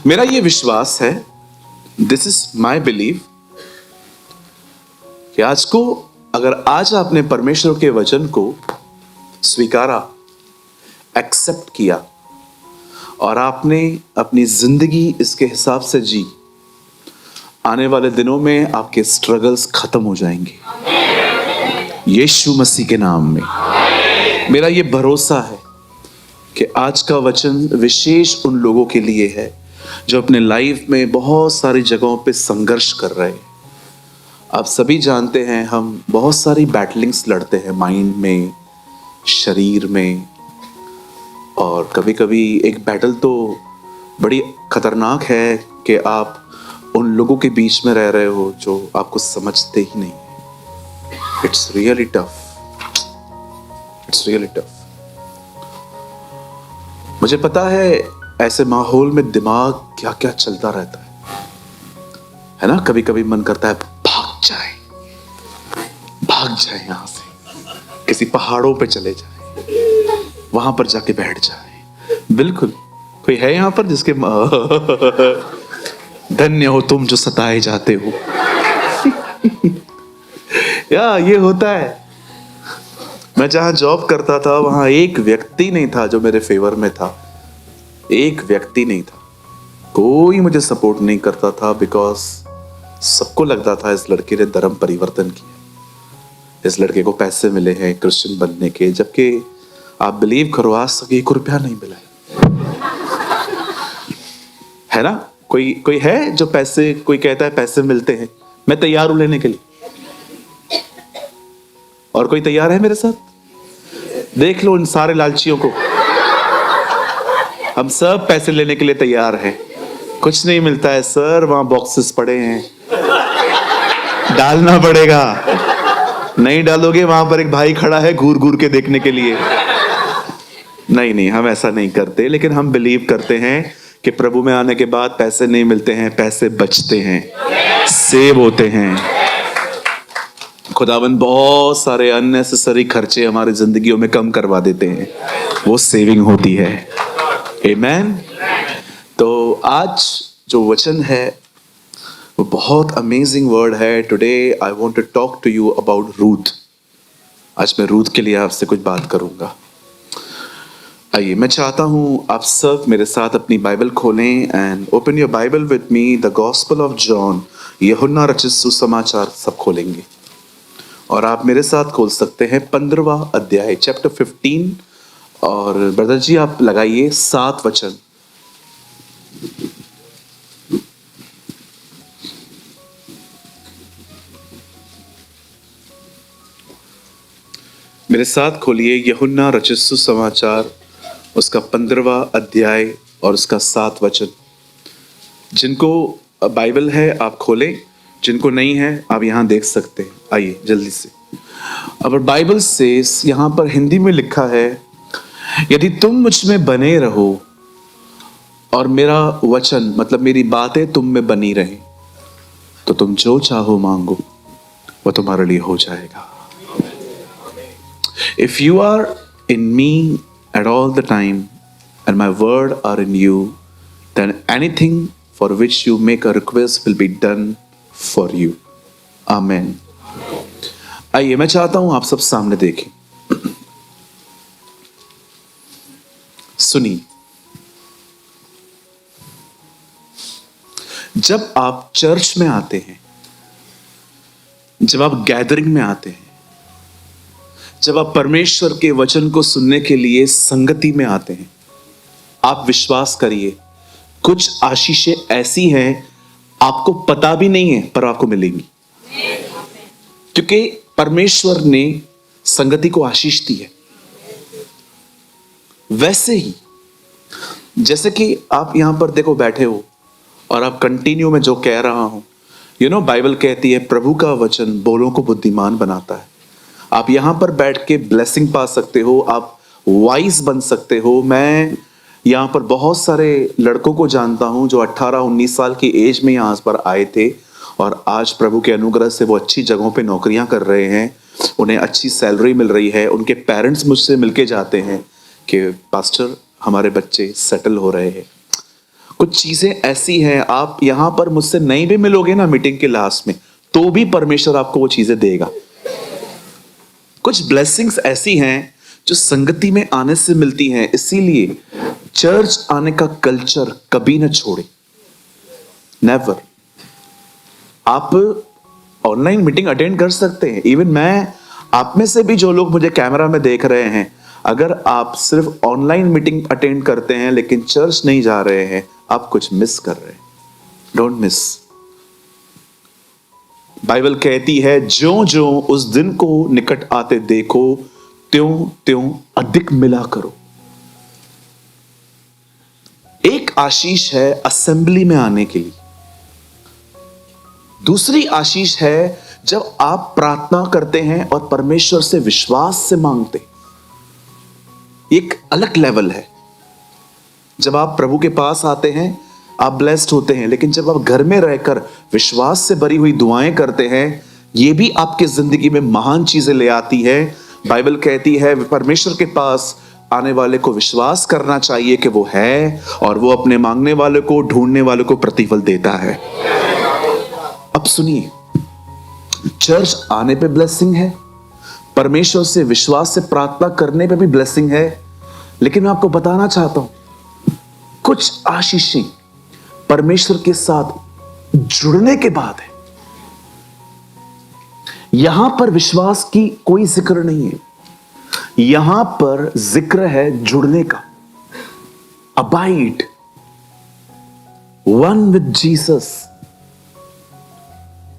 मेरा ये विश्वास है, दिस इज माई बिलीव, कि अगर आज आपने परमेश्वर के वचन को स्वीकारा, एक्सेप्ट किया और आपने अपनी जिंदगी इसके हिसाब से जी, आने वाले दिनों में आपके स्ट्रगल्स खत्म हो जाएंगे यीशु मसीह के नाम में। मेरा ये भरोसा है कि आज का वचन विशेष उन लोगों के लिए है जो अपने लाइफ में बहुत सारी जगहों पे संघर्ष कर रहे हैं। आप सभी जानते हैं हम बहुत सारी बैटलिंग्स लड़ते हैं, माइंड में, शरीर में, और कभी कभी एक बैटल तो बड़ी खतरनाक है कि आप उन लोगों के बीच में रह रहे हो जो आपको समझते ही नहीं। It's really tough, it's really tough. मुझे पता है ऐसे माहौल में दिमाग क्या क्या चलता रहता है ना। कभी कभी मन करता है भाग जाए यहां से, किसी पहाड़ों पे चले जाए, वहां पर जाके बैठ जाए। बिल्कुल, कोई है यहां पर जिसके धन्य हो तुम जो सताए जाते हो। या ये होता है। मैं जहां जॉब करता था वहां एक व्यक्ति नहीं था जो मेरे फेवर में था, एक व्यक्ति नहीं था। कोई मुझे सपोर्ट नहीं करता था, बिकॉज सबको लगता था इस लड़के ने धर्म परिवर्तन किया, इस लड़के को पैसे मिले हैं क्रिश्चियन बनने के, जबकि आप बिलीव करो आज तक 1 रुपया नहीं मिला है ना। कोई है जो पैसे, कोई कहता है पैसे मिलते हैं, मैं तैयार हूं लेने के लिए। और कोई तैयार है मेरे साथ? देख लो इन सारे लालचियों को, हम सब पैसे लेने के लिए तैयार हैं। कुछ नहीं मिलता है सर, वहां बॉक्सेस पड़े हैं, डालना पड़ेगा। नहीं डालोगे, वहां पर एक भाई खड़ा है घूर घूर के देखने के लिए। नहीं, हम ऐसा नहीं करते, लेकिन हम बिलीव करते हैं कि प्रभु में आने के बाद पैसे नहीं मिलते हैं, पैसे बचते हैं, सेव होते हैं। खुदावन बहुत सारे अननेसेसरी खर्चे हमारी जिंदगियों में कम करवा देते हैं, वो सेविंग होती है। आमेन। तो आज जो वचन है वो बहुत अमेजिंग वर्ड है। Today I want to talk to you about Ruth. आज मैं रूथ के लिए आपसे कुछ बात करूंगा। आइए, मैं चाहता हूं आप सब मेरे साथ अपनी बाइबल खोलें and open your Bible with me, the gospel of John, यूहन्ना रचित सुसमाचार सब खोलेंगे। और आप मेरे साथ खोल सकते हैं 15वां अध्याय, चैप्टर 15। और ब्रदर जी आप लगाइए 7 वचन। मेरे साथ खोलिए यूहन्ना रचित सुसमाचार, उसका 15वां अध्याय और उसका 7 वचन। जिनको बाइबल है आप खोलें, जिनको नहीं है आप यहां देख सकते हैं। आइए जल्दी से। अब बाइबल से यहां पर हिंदी में लिखा है, यदि तुम मुझ में बने रहो और मेरा वचन मतलब मेरी बातें तुम में बनी रहे, तो तुम जो चाहो मांगो वो तुम्हारे लिए हो जाएगा। If you are in me at all the time and my word are in you, then anything for which you make a request will be done for you. Amen. आइए, मैं चाहता हूं आप सब सामने देखें, सुनिए। जब आप चर्च में आते हैं, जब आप गैदरिंग में आते हैं, जब आप परमेश्वर के वचन को सुनने के लिए संगति में आते हैं, आप विश्वास करिए कुछ आशीषें ऐसी हैं आपको पता भी नहीं है पर आपको मिलेंगी, क्योंकि परमेश्वर ने संगति को आशीष दी है। वैसे ही जैसे कि आप यहां पर देखो बैठे हो और आप कंटिन्यू में जो कह रहा हूं, बाइबल कहती है प्रभु का वचन बोलों को बुद्धिमान बनाता है। आप यहां पर बैठ के ब्लेसिंग पा सकते हो, आप वाइज बन सकते हो। मैं यहां पर बहुत सारे लड़कों को जानता हूं जो 18-19 साल की एज में यहां पर आए थे और आज प्रभु के अनुग्रह से वो अच्छी जगहों पे नौकरियां कर रहे हैं, उन्हें अच्छी सैलरी मिल रही है। उनके पेरेंट्स मुझसे मिलके जाते हैं कि पास्टर हमारे बच्चे सेटल हो रहे हैं। कुछ चीजें ऐसी हैं, आप यहां पर मुझसे नहीं भी मिलोगे ना मीटिंग के लास्ट में, तो भी परमेश्वर आपको वो चीजें देगा। कुछ ब्लेसिंग्स ऐसी हैं जो संगति में आने से मिलती हैं। इसीलिए चर्च आने का कल्चर कभी ना छोड़े, नेवर। आप ऑनलाइन मीटिंग अटेंड कर सकते हैं। इवन मैं, आप में से भी जो लोग मुझे कैमरा में देख रहे हैं, अगर आप सिर्फ ऑनलाइन मीटिंग अटेंड करते हैं लेकिन चर्च नहीं जा रहे हैं, आप कुछ मिस कर रहे हैं। Don't miss. बाइबल कहती है, ज्यों ज्यों उस दिन को निकट आते देखो, त्यों त्यों अधिक मिला करो। एक आशीष है असेंबली में आने के लिए, दूसरी आशीष है जब आप प्रार्थना करते हैं और परमेश्वर से विश्वास से मांगते। एक अलग लेवल है। जब आप प्रभु के पास आते हैं आप ब्लेस्ड होते हैं, लेकिन जब आप घर में रहकर विश्वास से भरी हुई दुआएं करते हैं, यह भी आपकी जिंदगी में महान चीजें ले आती है। बाइबल कहती है परमेश्वर के पास आने वाले को विश्वास करना चाहिए कि वो है, और वो अपने मांगने वाले को, ढूंढने वाले को प्रतिफल देता है। अब सुनिए, चर्च आने पे ब्लेसिंग है, परमेश्वर से विश्वास से प्रार्थना करने पे भी ब्लेसिंग है, लेकिन मैं आपको बताना चाहता हूं कुछ आशीषें परमेश्वर के साथ जुड़ने के बाद है। यहां पर विश्वास की कोई जिक्र नहीं है, यहां पर जिक्र है जुड़ने का। Abide one with Jesus.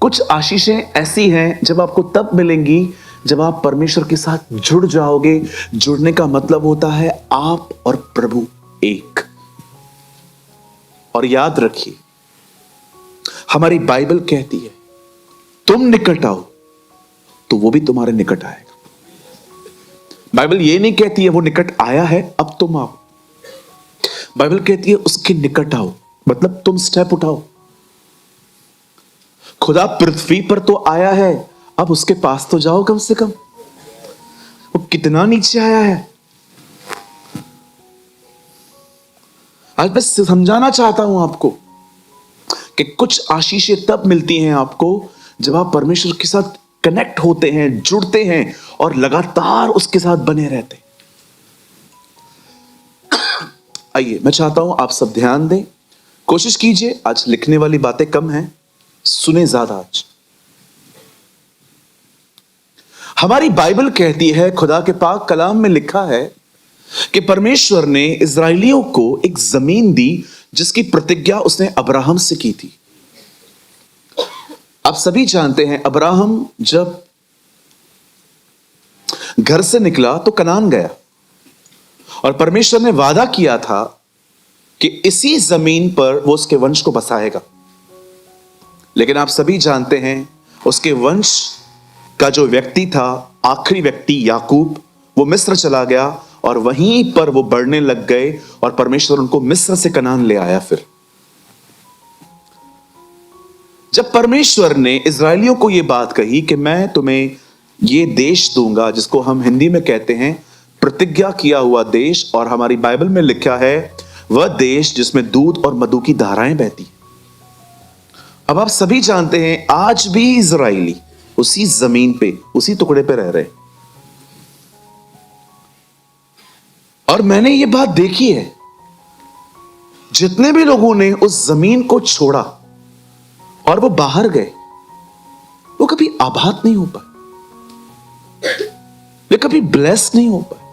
कुछ आशीषें ऐसी हैं जब आपको तब मिलेंगी जब आप परमेश्वर के साथ जुड़ जाओगे। जुड़ने का मतलब होता है आप और प्रभु एक। और याद रखिए, हमारी बाइबल कहती है तुम निकट आओ तो वो भी तुम्हारे निकट आएगा। बाइबल ये नहीं कहती है वो निकट आया है अब तुम आओ। बाइबल कहती है उसके निकट आओ, मतलब तुम स्टेप उठाओ। खुदा पृथ्वी पर तो आया है, अब उसके पास तो जाओ कम से कम। वो कितना नीचे आया है। आज मैं समझाना चाहता हूं आपको कि कुछ आशीषें तब मिलती हैं आपको जब आप परमेश्वर के साथ कनेक्ट होते हैं, जुड़ते हैं और लगातार उसके साथ बने रहते हैं। आइए, मैं चाहता हूं आप सब ध्यान दें, कोशिश कीजिए। आज लिखने वाली बातें कम हैं, सुने ज्यादा। आज हमारी बाइबल कहती है, खुदा के पाक कलाम में लिखा है कि परमेश्वर ने इजराइलियों को एक जमीन दी जिसकी प्रतिज्ञा उसने अब्राहम से की थी। आप सभी जानते हैं अब्राहम जब घर से निकला तो कनान गया, और परमेश्वर ने वादा किया था कि इसी जमीन पर वो उसके वंश को बसाएगा। लेकिन आप सभी जानते हैं उसके वंश का जो व्यक्ति था, आखिरी व्यक्ति याकूब, वो मिस्र चला गया और वहीं पर वो बढ़ने लग गए और परमेश्वर उनको मिस्र से कनान ले आया। फिर जब परमेश्वर ने इजरायलियों को यह बात कही कि मैं तुम्हें ये देश दूंगा, जिसको हम हिंदी में कहते हैं प्रतिज्ञा किया हुआ देश, और हमारी बाइबल में लिखा है वह देश जिसमें दूध और मधु की धाराएं बहती हैं। अब आप सभी जानते हैं आज भी इजराइली उसी जमीन पे, उसी टुकड़े पे रह रहे हैं। और मैंने ये बात देखी है, जितने भी लोगों ने उस जमीन को छोड़ा और वो बाहर गए, वो कभी आबाद नहीं हो पाए, वे कभी ब्लेस नहीं हो पाए।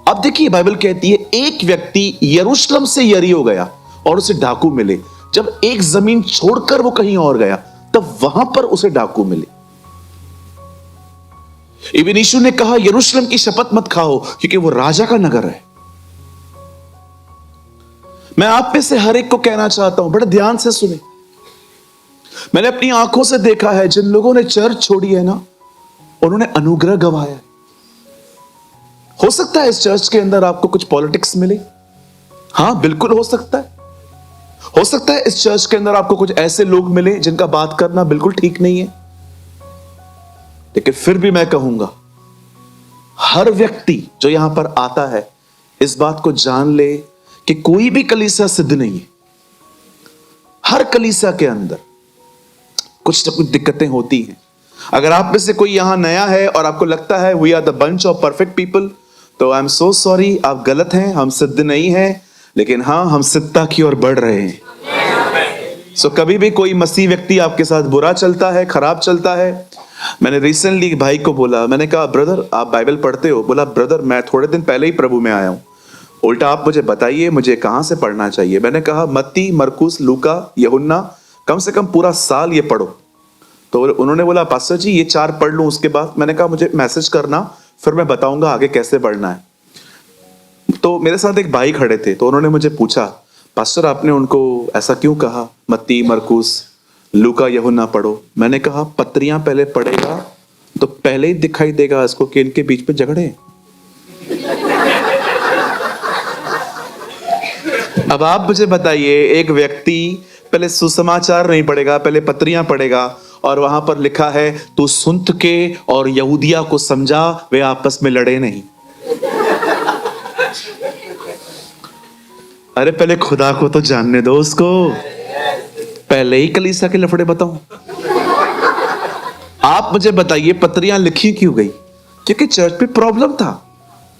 अब देखिए, बाइबल कहती है एक व्यक्ति यरूशलेम से यरीहो गया और उसे डाकू मिले। जब एक जमीन छोड़कर वो कहीं और गया तब वहां पर उसे डाकू मिले। इब्न यीशु ने कहा यरूशलेम की शपथ मत खाओ क्योंकि वो राजा का नगर है। मैं आप में से हर एक को कहना चाहता हूं, बड़े ध्यान से सुने। मैंने अपनी आंखों से देखा है जिन लोगों ने चर्च छोड़ी है ना, उन्होंने अनुग्रह गंवाया है। हो सकता है इस चर्च के अंदर आपको कुछ पॉलिटिक्स मिले, हां बिल्कुल हो सकता है। हो सकता है इस चर्च के अंदर आपको कुछ ऐसे लोग मिले जिनका बात करना बिल्कुल ठीक नहीं है, लेकिन फिर भी मैं कहूंगा हर व्यक्ति जो यहां पर आता है इस बात को जान ले कि कोई भी कलीसिया सिद्ध नहीं है। हर कलीसिया के अंदर कुछ ना कुछ दिक्कतें होती हैं। अगर आप में से कोई यहां नया है और आपको लगता है we are the bunch of perfect people, तो आई एम सो सॉरी, आप गलत हैं। हम सिद्ध नहीं हैं, लेकिन हाँ, हम सिद्धता की ओर बढ़ रहे हैं। कभी भी कोई मसीह व्यक्ति आपके साथ बुरा चलता है, खराब चलता है, मैंने रिसेंटली भाई को बोला, मैंने कहा ब्रदर आप बाइबल पढ़ते हो? बोला ब्रदर मैं थोड़े दिन पहले ही प्रभु में आया हूं, उल्टा आप मुझे बताइए मुझे कहां से पढ़ना चाहिए। मैंने कहा मत्ती, मरकुस, लूका, यूहन्ना, कम से कम पूरा साल ये पढ़ो। तो उन्होंने बोला पास्टर जी ये 4 पढ़ लूं उसके बाद? मैंने कहा मुझे मैसेज करना, फिर मैं बताऊंगा आगे कैसे पढ़ना है। तो मेरे साथ एक भाई खड़े थे, तो उन्होंने मुझे पूछा पास्टर आपने उनको ऐसा क्यों कहा, मत्ती, मरकुस, लूका, यूहन्ना पढ़ो? मैंने कहा पत्रियां पहले पढ़ेगा तो पहले ही दिखाई देगा इसको कि इनके बीच में झगड़े। अब आप मुझे बताइए, एक व्यक्ति पहले सुसमाचार नहीं पढ़ेगा, पहले पत्रियां पढ़ेगा, और वहां पर लिखा है तू सुन्त के और यहूदिया को समझा, वे आपस में लड़े नहीं। अरे पहले खुदा को तो जानने दो उसको, पहले ही कलीसिया के लफड़े बताओ। आप मुझे बताइए पत्रियां लिखी क्यों गई? क्योंकि चर्च में प्रॉब्लम था।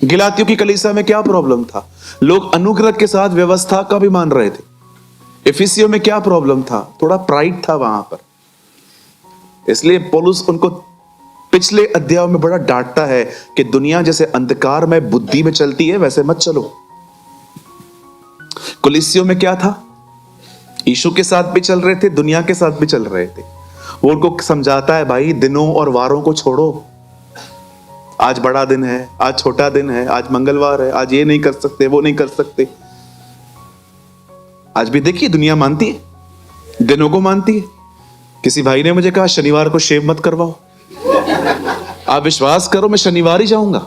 गिलातियों की कलीसिया में क्या प्रॉब्लम था? लोग अनुग्रह के साथ व्यवस्था का भी मान रहे थे। इफिसियों में क्या प्रॉब्लम था? थोड़ा प्राइड था वहां पर। इसलिए पौलुस उनको पिछले अध्याय में बड़ा डांटता है कि दुनिया जैसे अंधकार में बुद्धि में चलती है वैसे मत चलो। कलीसियों में क्या था? यीशु के साथ भी चल रहे थे, दुनिया के साथ भी चल रहे थे। वो उनको समझाता है भाई दिनों और वारों को छोड़ो, आज बड़ा दिन है, आज छोटा दिन है, आज मंगलवार है, आज ये नहीं कर सकते, वो नहीं कर सकते। आज भी देखिए दुनिया मानती है, दिनों को मानती है। किसी भाई ने मुझे कहा शनिवार को शेव मत करवाओ। आप विश्वास करो मैं शनिवार ही जाऊंगा।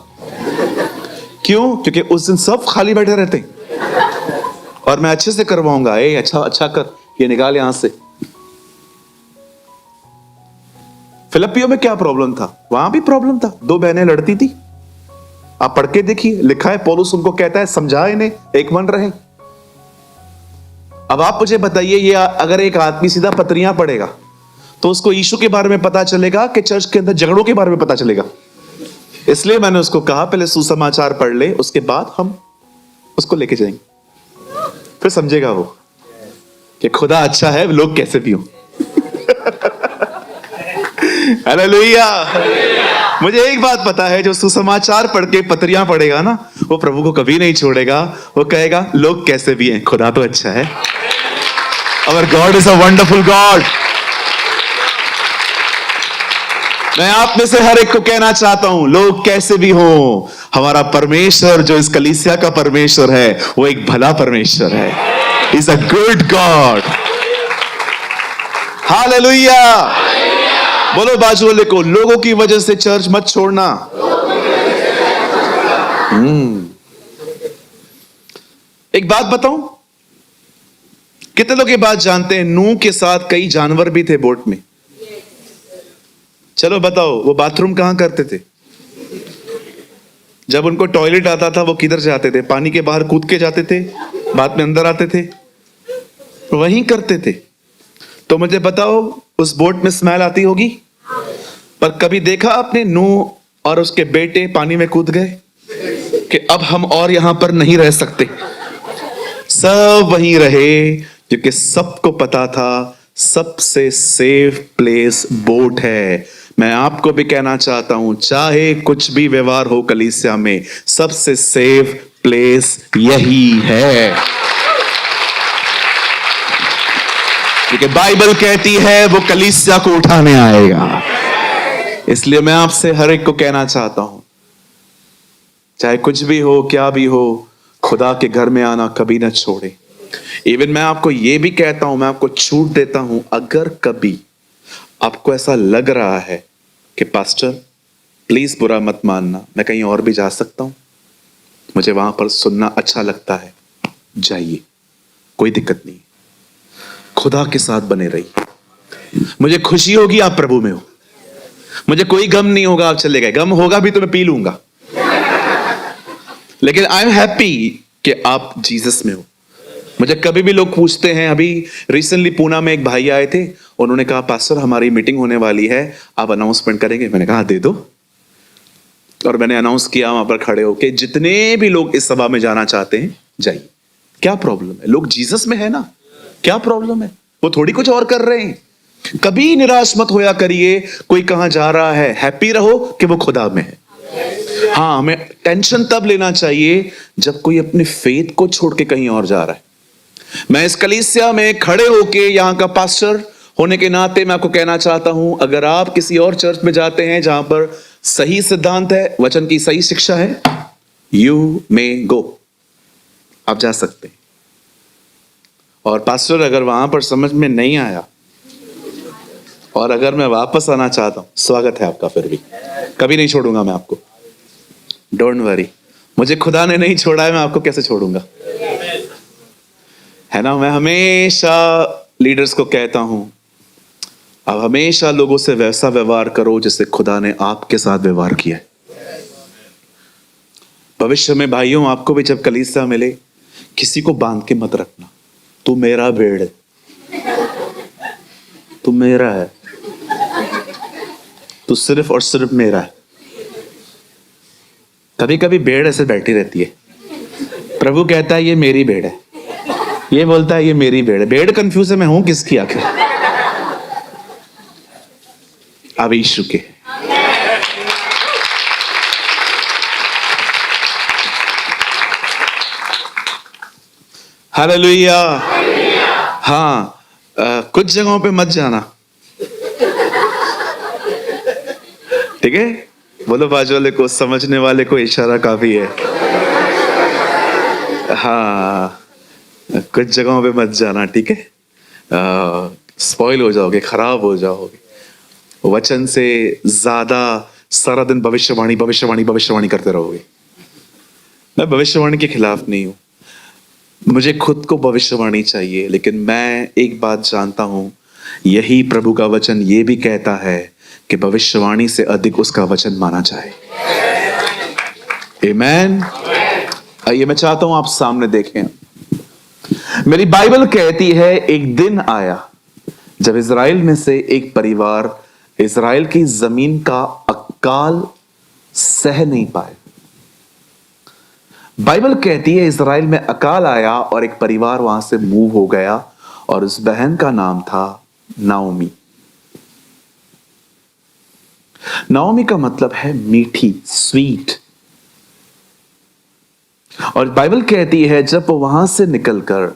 क्यों? क्योंकि उस दिन सब खाली बैठे रहते हैं और मैं अच्छे से करवाऊंगा। ए अच्छा अच्छा कर, ये निकाल यहां से। फिलिपियों में क्या प्रॉब्लम था? वहां भी प्रॉब्लम था, 2 बहनें लड़ती थी। आप पढ़ के देखिए, लिखा है पौलुस उनको कहता है समझा इन्हें, एक मन रहे। अब आप मुझे बताइए, ये अगर एक आदमी सीधा पत्रियां पढ़ेगा तो उसको यीशु के बारे में पता चलेगा कि चर्च के अंदर झगड़ों के बारे में पता चलेगा? इसलिए मैंने उसको कहा पहले सुसमाचार पढ़ ले, उसके बाद हम उसको लेके जाएंगे, फिर समझेगा वो कि खुदा अच्छा है, लोग कैसे भी हो। हालेलुया। मुझे एक बात पता है, जो सुसमाचार पढ़ के पत्रियां पढ़ेगा ना, वो प्रभु को कभी नहीं छोड़ेगा। वो कहेगा लोग कैसे भी हैं, खुदा तो अच्छा है। Our God is a wonderful God। मैं आप में से हर एक को कहना चाहता हूं, लोग कैसे भी हो, हमारा परमेश्वर जो इस कलीसिया का परमेश्वर है वो एक भला परमेश्वर है। Is a good God. Hallelujah. बोलो बाजू वाले को, लोगों की वजह से चर्च मत छोड़ना। एक बात बताऊं, कितने लोग ये बात जानते हैं नूह के साथ कई जानवर भी थे बोट में? चलो बताओ, वो बाथरूम कहां करते थे? जब उनको टॉयलेट आता था वो किधर जाते थे? पानी के बाहर कूद के जाते थे, बाद में अंदर आते थे, वहीं करते थे। तो मुझे बताओ उस बोट में स्मेल आती होगी? पर कभी देखा आपने नूह और उसके बेटे पानी में कूद गए कि अब हम और यहां पर नहीं रह सकते? सब वहीं रहे, क्योंकि सबको पता था सबसे सेफ प्लेस बोट है। मैं आपको भी कहना चाहता हूं, चाहे कुछ भी व्यवहार हो कलीसिया में, सबसे सेफ प्लेस यही है, क्योंकि बाइबल कहती है वो कलीसिया को उठाने आएगा। इसलिए मैं आपसे हर एक को कहना चाहता हूं, चाहे कुछ भी हो, क्या भी हो, खुदा के घर में आना कभी ना छोड़े। इवन मैं आपको यह भी कहता हूं, मैं आपको छूट देता हूं, अगर कभी आपको ऐसा लग रहा है कि पास्टर प्लीज बुरा मत मानना, मैं कहीं और भी जा सकता हूं, मुझे वहां पर सुनना अच्छा लगता है, जाइए, कोई दिक्कत नहीं। खुदा के साथ बने रहिए। मुझे खुशी होगी आप प्रभु में हो, मुझे कोई गम नहीं होगा आप चले गए। गम होगा भी तो मैं पी लूंगा, लेकिन आई एम हैप्पी कि आप जीसस में हो। मुझे कभी भी लोग पूछते हैं, अभी रिसेंटली पूना में एक भाई आए थे, उन्होंने कहा पास्टर हमारी मीटिंग होने वाली है, आप अनाउंसमेंट करेंगे? मैंने कहा दे दो। और मैंने अनाउंस किया वहां पर खड़े होके, जितने भी लोग इस सभा में जाना चाहते हैं जाइए। क्या प्रॉब्लम है? लोग जीसस में है ना, क्या प्रॉब्लम है? वो थोड़ी कुछ और कर रहे हैं। कभी निराश मत होया करिए, कोई कहां जा रहा है, हैप्पी रहो कि वो खुदा में है। हाँ, हमें टेंशन तब लेना चाहिए जब कोई अपने फेथ को छोड़ के कहीं और जा रहा है। मैं इस कलीसिया में खड़े होके यहां का पास्टर होने के नाते मैं आपको कहना चाहता हूं, अगर आप किसी और चर्च में जाते हैं जहां पर सही सिद्धांत है, वचन की सही शिक्षा है, यू मे गो, आप जा सकते हैं। और पास्टर अगर वहां पर समझ में नहीं आया और अगर मैं वापस आना चाहता हूं, स्वागत है आपका, फिर भी कभी नहीं छोड़ूंगा मैं आपको। डोंट वरी, मुझे खुदा ने नहीं छोड़ा है, मैं आपको कैसे छोड़ूंगा, है ना। मैं हमेशा लीडर्स को कहता हूं, आप हमेशा लोगों से वैसा व्यवहार करो जैसे खुदा ने आपके साथ व्यवहार किया है। भविष्य में भाइयों, आपको भी जब कलीसिया मिले, किसी को बांध के मत रखना, तू मेरा भेड़ है, तू मेरा है, तू सिर्फ और सिर्फ मेरा है। कभी कभी भेड़ ऐसे बैठी रहती है, प्रभु कहता है ये मेरी भेड़ है, ये बोलता है ये मेरी भेड़ है। भेड़ कंफ्यूज है, मैं हूं किसकी आखिर? अब यीशु के। हालेलुया। हाँ, कुछ जगहों पे मत जाना, ठीक है? बोलो बाजू वाले को, समझने वाले को इशारा काफी है। हाँ, कुछ जगहों पे मत जाना, ठीक है? स्पॉइल हो जाओगे, खराब हो जाओगे। वचन से ज्यादा सारा दिन भविष्यवाणी भविष्यवाणी भविष्यवाणी करते रहोगे। मैं भविष्यवाणी के खिलाफ नहीं हूं, मुझे खुद को भविष्यवाणी चाहिए, लेकिन मैं एक बात जानता हूं, यही प्रभु का वचन ये भी कहता है कि भविष्यवाणी से अधिक उसका वचन माना जाए। आमीन। आइए, मैं चाहता हूं आप सामने देखें। मेरी बाइबल कहती है एक दिन आया जब इजराइल में से एक परिवार इजराइल की जमीन का अकाल सह नहीं पाए। बाइबल कहती है इजराइल में अकाल आया और एक परिवार वहां से मूव हो गया, और उस बहन का नाम था नाओमी। नाओमी का मतलब है मीठी, स्वीट। और बाइबल कहती है जब वो वहां से निकलकर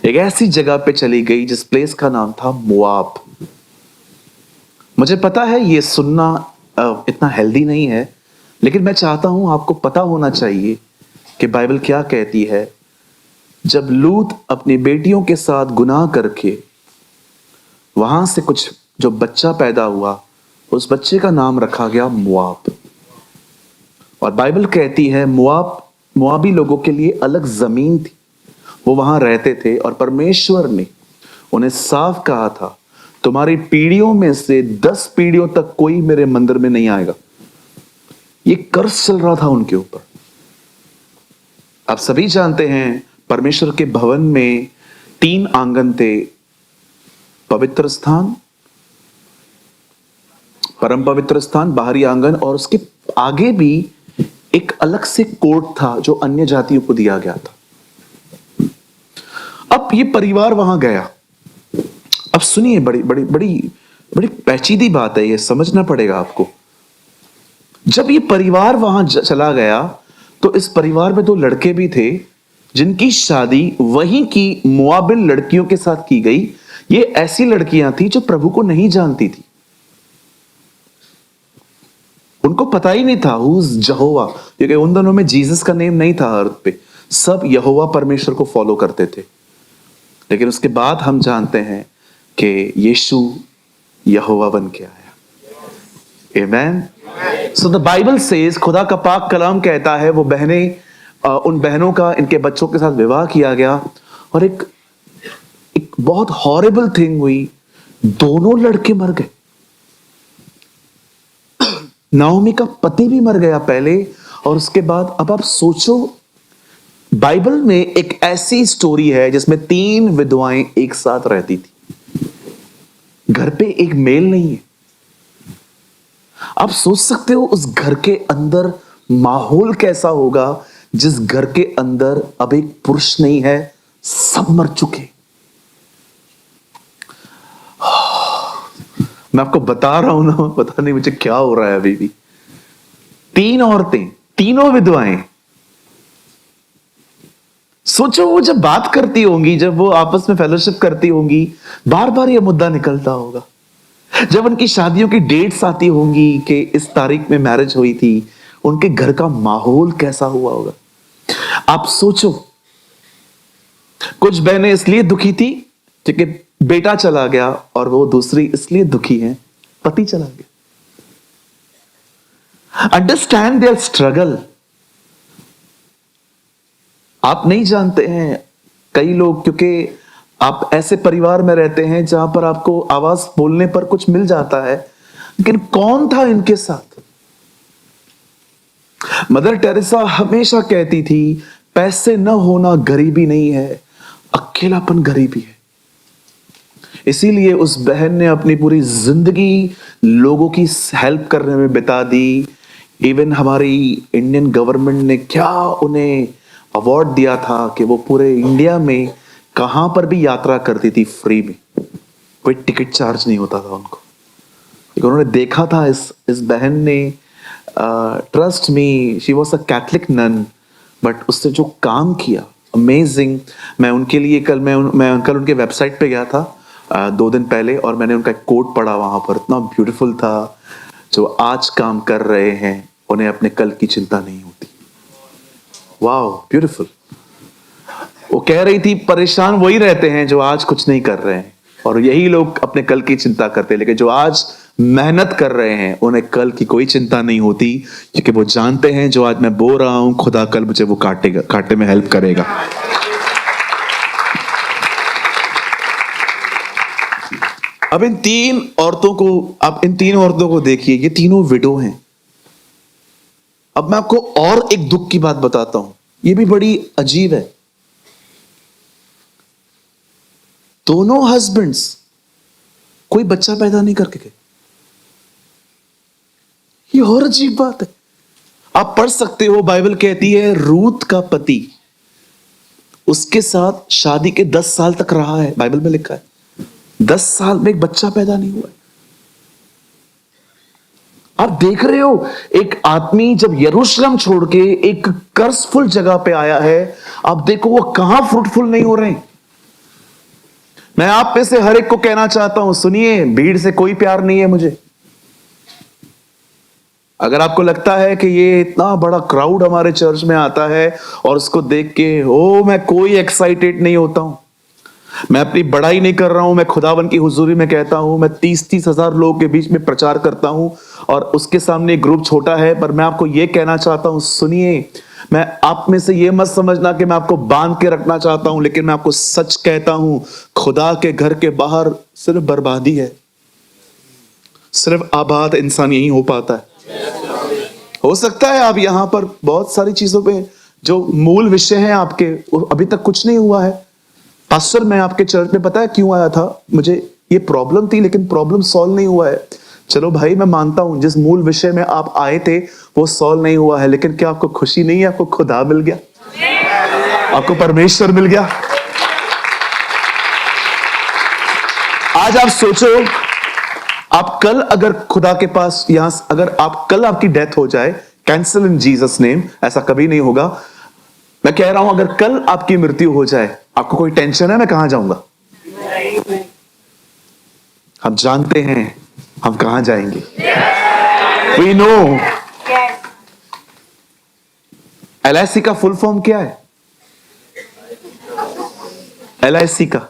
एक ऐसी जगह पे चली गई जिस प्लेस का नाम था मोआब। मुझे पता है ये सुनना इतना हेल्दी नहीं है, लेकिन मैं चाहता हूं आपको पता होना चाहिए कि बाइबल क्या कहती है। जब लूत अपनी बेटियों के साथ गुनाह करके वहां से कुछ जो बच्चा पैदा हुआ, उस बच्चे का नाम रखा गया मोआब। और बाइबल कहती है मोआबी लोगों के लिए अलग जमीन थी, वो वहां रहते थे, और परमेश्वर ने उन्हें साफ कहा था तुम्हारी पीढ़ियों में से 10 पीढ़ियों तक कोई मेरे मंदिर में नहीं आएगा। ये कर्ज चल रहा था उनके ऊपर। आप सभी जानते हैं परमेश्वर के भवन में 3 आंगन थे, पवित्र स्थान, परम पवित्र स्थान, बाहरी आंगन, और उसके आगे भी एक अलग से कोर्ट था जो अन्य जातियों को दिया गया था। अब ये परिवार वहां गया। अब सुनिए, बड़ी बड़ी बड़ी बड़ी पेचीदी बात है, ये समझना पड़ेगा आपको। जब ये परिवार वहां चला गया तो इस परिवार में 2 लड़के भी थे जिनकी शादी वहीं की मोआबिन लड़कियों के साथ की गई। ये ऐसी लड़कियां थी जो प्रभु को नहीं जानती थी, उनको पता ही नहीं था हुज यहोवा, क्योंकि उन दोनों में जीसस का नेम नहीं था अर्थ पे। सब यहोवा परमेश्वर को फॉलो करते थे। लेकिन उसके बाद हम जानते हैं कि यीशु यहोवा बन के आया। आमेन। सो द बाइबल सेज, खुदा का पाक कलाम कहता है, वो बहनें, उन बहनों का इनके बच्चों के साथ विवाह किया गया, और एक बहुत हॉरिबल थिंग हुई, दोनों लड़के मर गए। नाओमी का पति भी मर गया पहले, और उसके बाद अब आप सोचो बाइबल में एक ऐसी स्टोरी है जिसमें 3 विधवाएं एक साथ रहती थी। घर पे एक मेल नहीं है। आप सोच सकते हो उस घर के अंदर माहौल कैसा होगा जिस घर के अंदर अब एक पुरुष नहीं है, सब मर चुके। मैं आपको बता रहा हूं ना, पता नहीं मुझे क्या हो रहा है अभी भी। 3 औरतें, तीनों विधवाएं। सोचो वो जब बात करती होंगी, जब वो आपस में फेलोशिप करती होंगी, बार बार ये मुद्दा निकलता होगा। जब उनकी शादियों की डेट्स आती होंगी कि इस तारीख में मैरिज हुई थी, उनके घर का माहौल कैसा हुआ होगा। आप सोचो, कुछ बहनें इसलिए दुखी थी क्योंकि बेटा चला गया, और वो दूसरी इसलिए दुखी है पति चला गया। Understand their struggle. आप नहीं जानते हैं, कई लोग, क्योंकि आप ऐसे परिवार में रहते हैं जहां पर आपको आवाज बोलने पर कुछ मिल जाता है, लेकिन कौन था इनके साथ। मदर टेरेसा हमेशा कहती थी, पैसे न होना गरीबी नहीं है, अकेलापन गरीबी है। इसीलिए उस बहन ने अपनी पूरी जिंदगी लोगों की हेल्प करने में बिता दी। इवन हमारी इंडियन गवर्नमेंट ने क्या उन्हें अवार्ड दिया था कि वो पूरे इंडिया में कहां पर भी यात्रा करती थी फ्री में, कोई टिकट चार्ज नहीं होता था उनको। उन्होंने देखा था इस बहन ने, trust me, she was a Catholic nun, but उससे जो काम किया, अमेजिंग। मैं उनके लिए कल उनके वेबसाइट पे गया था 2 दिन पहले, और मैंने उनका एक कोट पढ़ा वहां पर, इतना ब्यूटीफुल था। जो आज काम कर रहे हैं उन्हें अपने कल की चिंता नहीं होती। Wow, beautiful. वो कह रही थी, परेशान वही रहते हैं जो आज कुछ नहीं कर रहे हैं, और यही लोग अपने कल की चिंता करते हैं। लेकिन जो आज मेहनत कर रहे हैं उन्हें कल की कोई चिंता नहीं होती, क्योंकि वो जानते हैं जो आज मैं बो रहा हूं, खुदा कल मुझे वो काटने में हेल्प करेगा। अब इन 3 औरतों को देखिए, ये तीनों विडो हैं। अब मैं आपको और एक दुख की बात बताता हूं, ये भी बड़ी अजीब है। दोनों हस्बैंड्स कोई बच्चा पैदा नहीं करके गए। ये और अजीब बात है। आप पढ़ सकते हो, बाइबल कहती है रूत का पति उसके साथ शादी के 10 साल तक रहा है। बाइबल में लिखा है 10 साल में एक बच्चा पैदा नहीं हुआ है। आप देख रहे हो, एक आदमी जब यरूशलेम छोड़ के एक कर्जफुल जगह पे आया है, आप देखो वो कहां फ्रूटफुल नहीं हो रहे हैं। मैं आप में से हर एक को कहना चाहता हूं, सुनिए, भीड़ से कोई प्यार नहीं है मुझे। अगर आपको लगता है कि ये इतना बड़ा क्राउड हमारे चर्च में आता है और उसको देख के मैं कोई एक्साइटेड नहीं होता हूं, मैं अपनी बड़ाई नहीं कर रहा हूं, मैं खुदावन की हुजूरी में कहता हूं, मैं 30-30 हजार लोगों के बीच में प्रचार करता हूं और उसके सामने एक ग्रुप छोटा है, पर मैं आपको यह कहना चाहता हूं, सुनिए, मैं आप में से यह मत समझना कि मैं आपको बांध के रखना चाहता हूं, लेकिन मैं आपको सच कहता हूं, खुदा के घर के बाहर सिर्फ बर्बादी है। सिर्फ आबाद इंसान यही हो पाता है। हो सकता है आप यहां पर बहुत सारी चीजों पे जो मूल विषय हैं आपके, अभी तक कुछ नहीं हुआ है। पास्टर, मैं आपके चर्च में पता है क्यों आया था, मुझे ये प्रॉब्लम थी, लेकिन प्रॉब्लम सॉल्व नहीं हुआ है। चलो भाई, मैं मानता हूं जिस मूल विषय में आप आए थे वो सॉल्व नहीं हुआ है, लेकिन क्या आपको खुशी नहीं है? आपको खुदा मिल गया, आपको परमेश्वर मिल गया। आज आप सोचो, आप कल अगर खुदा के पास अगर आप कल आपकी डेथ हो जाए, कैंसल इन जीसस नेम, ऐसा कभी नहीं होगा। मैं कह रहा हूं, अगर कल आपकी मृत्यु हो जाए, आपको कोई टेंशन है मैं कहां जाऊंगा? हम जानते हैं हम कहां जाएंगे। We know. LIC का फुल फॉर्म क्या है? LIC का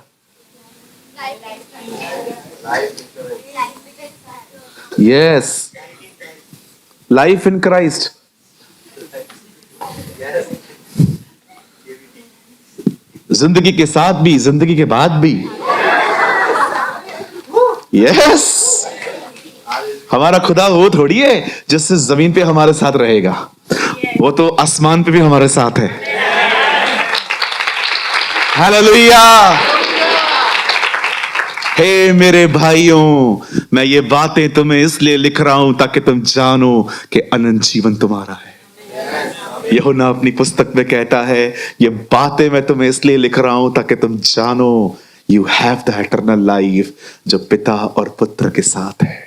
यस, लाइफ इन क्राइस्ट। जिंदगी के साथ भी, जिंदगी के बाद भी। यस, हमारा खुदा वो थोड़ी है जिससे जमीन पे हमारे साथ रहेगा, वो तो आसमान पे भी हमारे साथ है। हालेलुया। हे मेरे भाइयों, मैं ये बातें तुम्हें इसलिए लिख रहा हूं ताकि तुम जानो कि अनंत जीवन तुम्हारा है। यूहन्ना अपनी पुस्तक में कहता है, ये बातें मैं तुम्हें इसलिए लिख रहा हूं ताकि तुम जानो you have the eternal life, जो पिता और पुत्र के साथ है।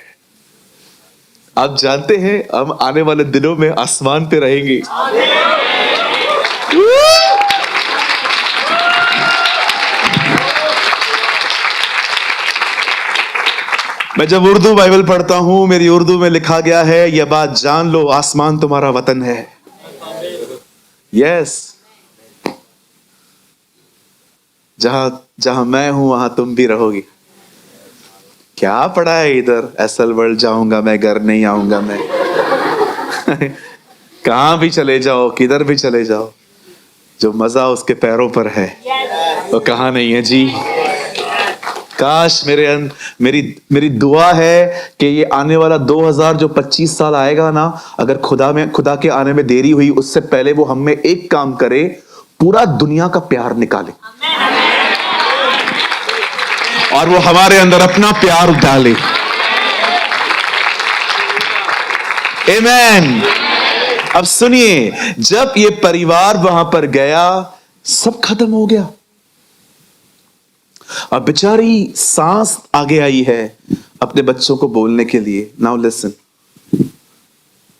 आप जानते हैं हम आने वाले दिनों में आसमान पे रहेंगे। मैं जब उर्दू बाइबल पढ़ता हूं, मेरी उर्दू में लिखा गया है, यह बात जान लो आसमान तुम्हारा वतन है। यस, जहां जहां मैं हूं वहां तुम भी रहोगी। क्या पड़ा है इधर, असल वर्ल्ड जाऊंगा मैं, घर नहीं आऊंगा मैं। कहां भी चले जाओ, किधर भी चले जाओ, जो मजा उसके पैरों पर है वो कहां नहीं है जी। काश मेरी दुआ है कि ये आने वाला 2025 साल आएगा ना, अगर खुदा के आने में देरी हुई, उससे पहले वो हम में एक काम करे, पूरा दुनिया का प्यार निकाले और वो हमारे अंदर अपना प्यार डाले। आमेन। अब सुनिए, जब ये परिवार वहां पर गया, सब खत्म हो गया। अब बेचारी सांस आगे आई है अपने बच्चों को बोलने के लिए। नाउ लिसन,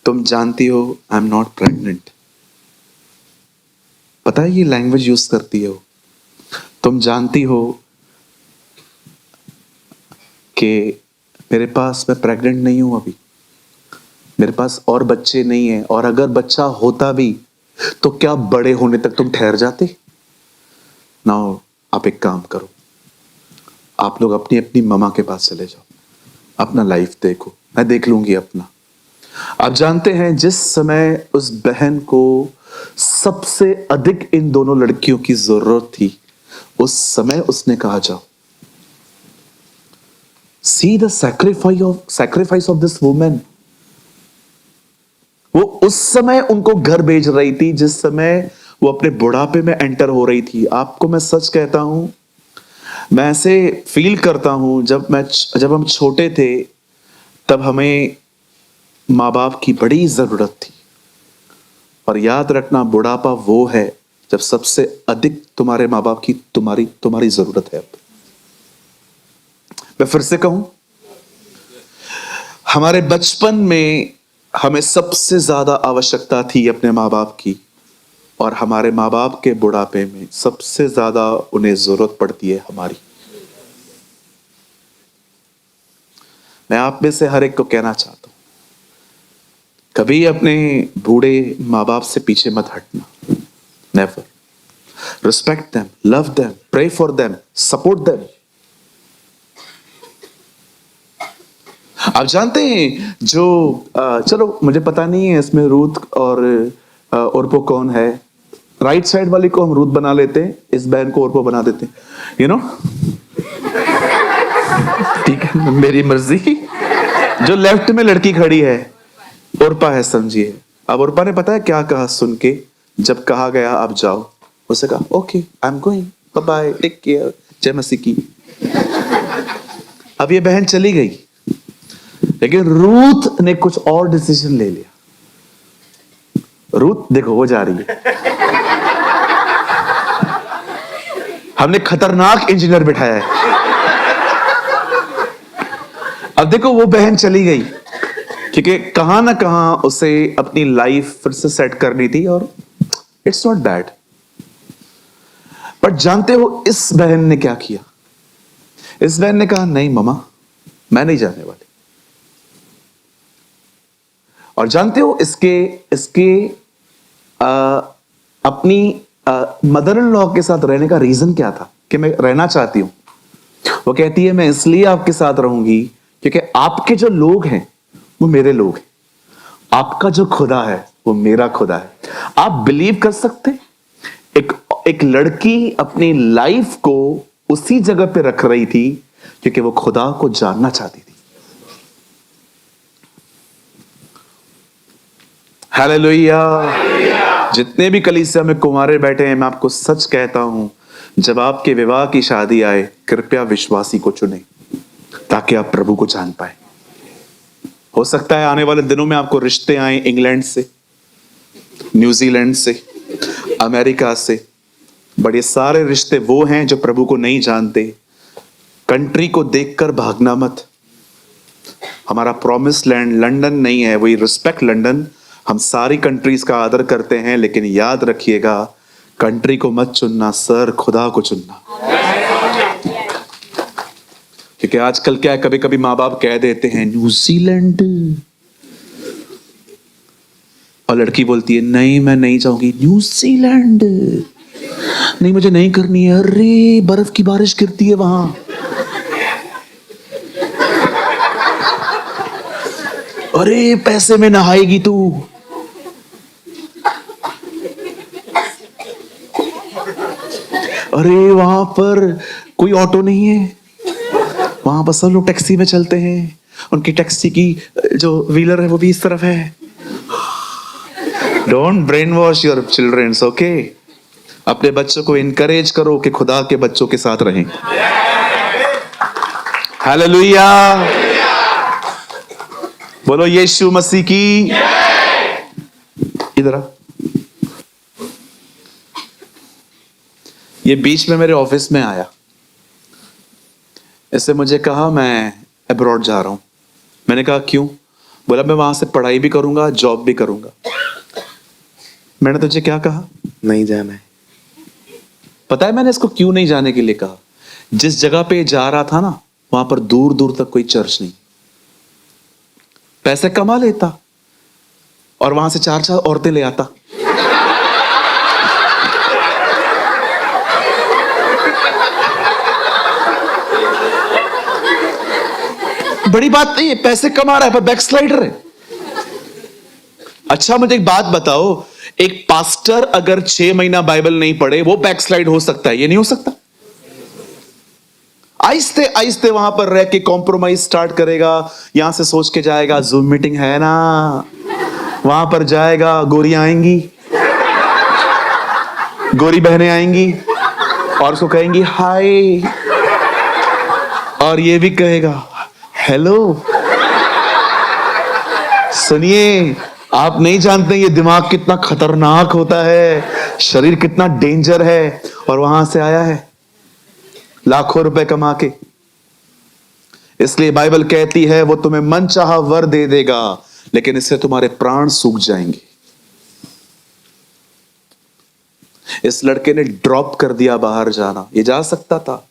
तुम जानती हो आई एम नॉट प्रेग्नेंट। पता है ये लैंग्वेज यूज करती है वो। तुम जानती हो कि मेरे पास, मैं प्रेग्नेंट नहीं हूं अभी, मेरे पास और बच्चे नहीं है, और अगर बच्चा होता भी तो क्या बड़े होने तक तुम ठहर जाते। नाउ आप एक काम करो, आप लोग अपनी अपनी ममा के पास चले जाओ, अपना लाइफ देखो, मैं देख लूंगी अपना। आप जानते हैं जिस समय उस बहन को सबसे अधिक इन दोनों लड़कियों की जरूरत थी, उस समय उसने कहा जाओ। See the sacrifice of this women. वो उस समय उनको घर भेज रही थी जिस समय वो अपने बुढ़ापे में एंटर हो रही थी। आपको मैं सच कहता हूं, मैं ऐसे फील करता हूं, जब हम छोटे थे तब हमें माँ बाप की बड़ी जरूरत थी। और याद रखना, बुढ़ापा वो है जब सबसे अधिक तुम्हारे माँ बाप की तुम्हारी जरूरत है। मैं फिर से कहूं, हमारे बचपन में हमें सबसे ज्यादा आवश्यकता थी अपने माँ बाप की, और हमारे माँ बाप के बुढ़ापे में सबसे ज्यादा उन्हें जरूरत पड़ती है हमारी। मैं आप में से हर एक को कहना चाहता हूं, कभी अपने बूढ़े माँ बाप से पीछे मत हटना। Never. Respect them, love them, pray for them, support them. आप जानते हैं जो चलो मुझे पता नहीं है इसमें रूथ और ओरपो कौन है। राइट साइड वाली को हम रूथ बना लेते हैं, इस बहन को ओरपो बना देते हैं, यू नो। ठीक है, मेरी मर्जी। जो लेफ्ट में लड़की खड़ी है ओरपा है, समझिए। अब ओरपा ने पता है क्या कहा सुन के, जब कहा गया आप जाओ, उसे कहा okay I am going, bye bye, take care, जय मसीह की। अब ये बहन चली गई, लेकिन रूथ ने कुछ और डिसीजन ले लिया। रूथ देखो वो जा रही है, हमने खतरनाक इंजीनियर बिठाया है। अब देखो वो बहन चली गई क्योंकि कहां ना कहां उसे अपनी लाइफ फिर से सेट करनी थी, और इट्स नॉट बैड। बट जानते हो इस बहन ने क्या किया? इस बहन ने कहा नहीं ममा, मैं नहीं जाने वाली। और जानते हो इसके अपनी मदर इन लॉ के साथ रहने का रीजन क्या था कि मैं रहना चाहती हूं। वो कहती है मैं इसलिए आपके साथ रहूंगी क्योंकि आपके जो लोग हैं वो मेरे लोग हैं, आपका जो खुदा है वो मेरा खुदा है। आप बिलीव कर सकते, एक लड़की अपनी लाइफ को उसी जगह पे रख रही थी क्योंकि वो खुदा को जानना चाहती थी। हालेलुया। जितने भी कलीसिया में कुंवारे बैठे हैं, मैं आपको सच कहता हूं, जब आपके विवाह की शादी आए, कृपया विश्वासी को चुनें ताकि आप प्रभु को जान पाए। हो सकता है आने वाले दिनों में आपको रिश्ते आए इंग्लैंड से, न्यूजीलैंड से, अमेरिका से। बड़े सारे रिश्ते वो हैं जो प्रभु को नहीं जानते। कंट्री को देखकर भागना मत। हमारा प्रॉमिस लैंड लंदन नहीं है, वही रिस्पेक्ट लंदन। हम सारी कंट्रीज का आदर करते हैं, लेकिन याद रखिएगा कंट्री को मत चुनना सर, खुदा को चुनना। क्योंकि आजकल क्या है, कभी कभी माँ बाप कह देते हैं न्यूजीलैंड, और लड़की बोलती है नहीं मैं नहीं जाऊंगी न्यूजीलैंड, नहीं मुझे नहीं करनी है। अरे बर्फ की बारिश गिरती है वहां, अरे पैसे में नहाएगी तू, अरे वहां पर कोई ऑटो नहीं है, वहां पर सब लोग टैक्सी में चलते हैं, उनकी टैक्सी की जो व्हीलर है वो भी इस तरफ है। Don't brain wash your childrens, okay. अपने बच्चों को इनकरेज करो कि खुदा के बच्चों के साथ रहें। हालेलुया, बोलो यीशु मसीह की। इधर आ। ये बीच में मेरे ऑफिस में आया, इससे मुझे कहा मैं अब्रॉड जा रहा हूं। मैंने कहा क्यों? बोला मैं वहां से पढ़ाई भी करूंगा, जॉब भी करूंगा। मैंने तुझे क्या कहा? नहीं जाना है। पता है मैंने इसको क्यों नहीं जाने के लिए कहा? जिस जगह पे जा रहा था ना, वहां पर दूर दूर तक कोई चर्च नहीं। पैसे कमा लेता और वहां से 4-4 औरतें ले आता। बड़ी बात नहीं है, पैसे कमा रहा है पर बैकस्लाइडर है। अच्छा मुझे एक बात बताओ, एक पास्टर अगर 6 महीना बाइबल नहीं पढ़े वो बैकस्लाइड हो सकता है? ये नहीं हो सकता। आहिस्ते आहिस्ते वहां पर रह के कॉम्प्रोमाइज स्टार्ट करेगा। यहां से सोच के जाएगा जूम मीटिंग है ना, वहां पर जाएगा, गोरियां आएंगी, गोरी बहनें आएंगी और उसको कहेंगी हाय, और ये भी कहेगा हेलो। सुनिए, आप नहीं जानते ये दिमाग कितना खतरनाक होता है, शरीर कितना डेंजर है। और वहां से आया है लाखों रुपए कमा के। इसलिए बाइबल कहती है वो तुम्हें मनचाहा वर दे देगा, लेकिन इससे तुम्हारे प्राण सूख जाएंगे। इस लड़के ने ड्रॉप कर दिया बाहर जाना। ये जा सकता था,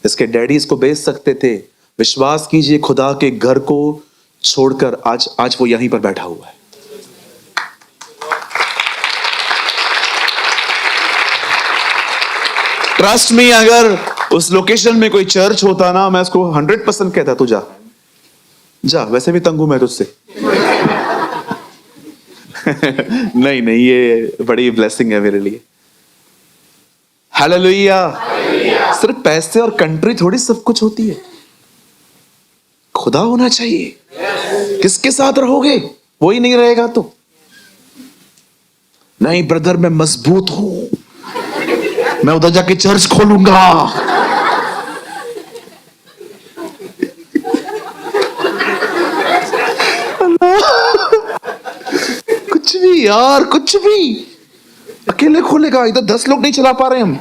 इसके डैडी इसको बेच सकते थे। विश्वास कीजिए, खुदा के घर को छोड़कर आज वो यहीं पर बैठा हुआ है। ट्रस्ट मी, अगर उस लोकेशन में कोई चर्च होता ना, मैं उसको 100% कहता तू जा जा, वैसे भी तंग हूं मैं तुझसे। नहीं नहीं, ये बड़ी ब्लेसिंग है मेरे लिए। हालेलुया। सिर्फ पैसे और कंट्री थोड़ी सब कुछ होती है, खुदा होना चाहिए। किसके साथ रहोगे? वो ही नहीं रहेगा तो नहीं। ब्रदर मैं मजबूत हूं, मैं उधर जाके चर्च खोलूंगा। कुछ भी यार, कुछ भी। अकेले खोलेगा, इधर 10 लोग नहीं चला पा रहे हम।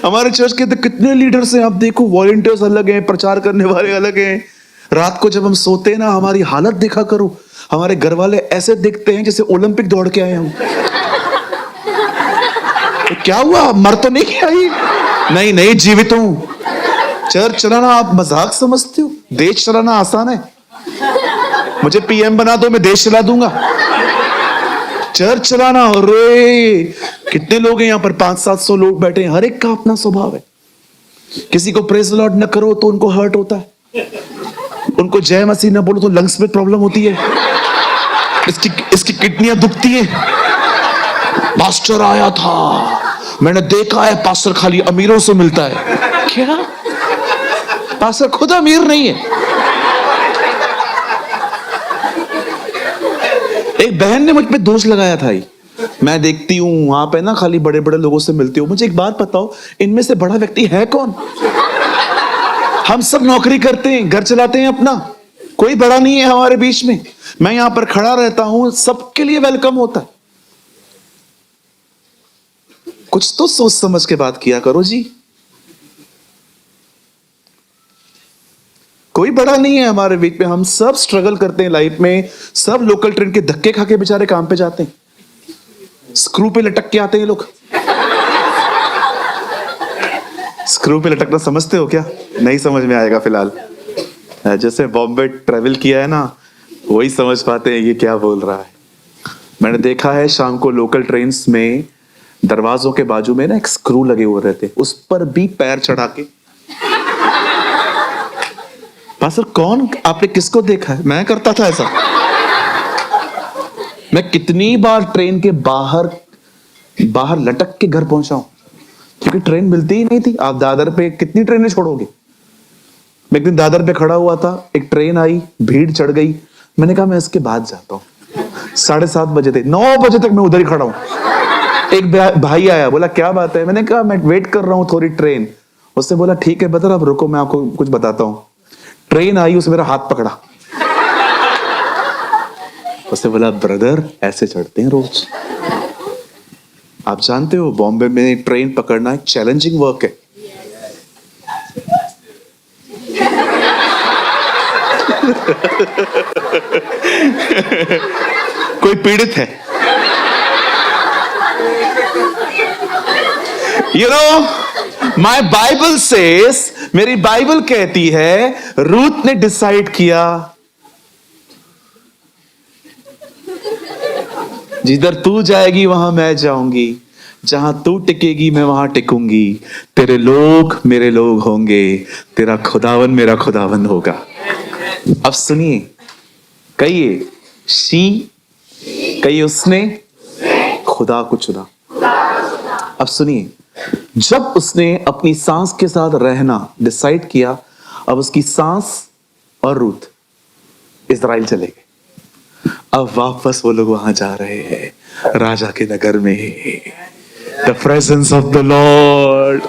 हमारे चर्च के तो कितने लीडर्स हैं, आप देखो, वॉलंटियर्स अलग हैं, प्रचार करने वाले अलग हैं। रात को जब हम सोते हैं ना, हमारी हालत देखा करो। हमारे घर वाले ऐसे दिखते हैं जैसे ओलंपिक दौड़ के आए हम। तो क्या हुआ, मर तो नहीं गया? नहीं नहीं, जीवित हूं। चर्च चलाना आप मजाक समझते हो? देश चलाना आसान है। मुझे पीएम बना दो, मैं देश चला दूंगा। चर्च चलाना, अरे कितने लोग हैं यहाँ पर, 500-700 लोग बैठे हैं, हर एक का अपना स्वभाव है। किसी को प्रेज लॉर्ड न करो तो उनको हर्ट होता है, उनको जय मसीह न बोलो तो लंग्स में प्रॉब्लम होती है, इसकी किडनियां दुखती हैं। पास्टर आया था, मैंने देखा है पास्टर खाली अमीरों से मिलता है। क्या? पास्टर खुद अमीर नहीं है। एक बहन ने मुझ पे दोष लगाया था, मैं देखती हूं वहां पे ना खाली बड़े बड़े लोगों से मिलती हूँ। मुझे एक बात बताओ, इनमें से बड़ा व्यक्ति है कौन? हम सब नौकरी करते हैं, घर चलाते हैं अपना, कोई बड़ा नहीं है हमारे बीच में। मैं यहां पर खड़ा रहता हूं, सबके लिए वेलकम होता है। कुछ तो सोच समझ के बात किया करो जी। कोई बड़ा नहीं है हमारे बीच में, हम सब स्ट्रगल करते हैं लाइफ में। सब लोकल ट्रेन के धक्के खा के बेचारे काम पे जाते हैं, स्क्रू पे लटक के आते हैं लोग। स्क्रू पे लटकना समझते हो क्या? नहीं समझ में आएगा फिलहाल। जैसे बॉम्बे ट्रेवल किया है ना, वही समझ पाते हैं ये क्या बोल रहा है। मैंने देखा है शाम को लोकल ट्रेन्स में दरवाजों के बाजू में ना एक स्क्रू लगे हुए रहते, उस पर भी पैर चढ़ा के। पास्टर कौन, आपने किसको देखा है? मैं करता था ऐसा। मैं कितनी बार ट्रेन के बाहर लटक के घर पहुंचा हूं, क्योंकि ट्रेन मिलती ही नहीं थी। आप दादर पे कितनी ट्रेनें छोड़ोगे? मैं एक दिन दादर पे खड़ा हुआ था, एक ट्रेन आई, भीड़ चढ़ गई। मैंने कहा मैं इसके बाद जाता हूं। 7:30 बजे थे, 9 बजे तक मैं उधर ही खड़ा हूं। एक भाई आया, बोला क्या बात है? मैंने कहा मैं वेट कर रहा हूं थोड़ी ट्रेन। उसने बोला ठीक है बता, अब रुको मैं आपको कुछ बताता हूं। ट्रेन आई, उसने मेरा हाथ पकड़ा, उसने बोला ब्रदर ऐसे चढ़ते हैं रोज। आप जानते हो बॉम्बे में ट्रेन पकड़ना एक चैलेंजिंग वर्क है। कोई पीड़ित है? You know my Bible says, मेरी बाइबल कहती है रूथ ने डिसाइड किया जिधर तू जाएगी वहां मैं जाऊंगी, जहां तू टिकेगी मैं वहां टिकूंगी। तेरे लोग मेरे लोग होंगे, तेरा खुदावन मेरा खुदावन होगा। अब सुनिए, कहिए शी, कहिए उसने खुदा को चुना। अब सुनिए, जब उसने अपनी सांस के साथ रहना डिसाइड किया, अब उसकी सांस और रूथ इजराइल चले गए। अब वापस वो लोग वहां जा रहे हैं राजा के नगर में। The presence of the Lord,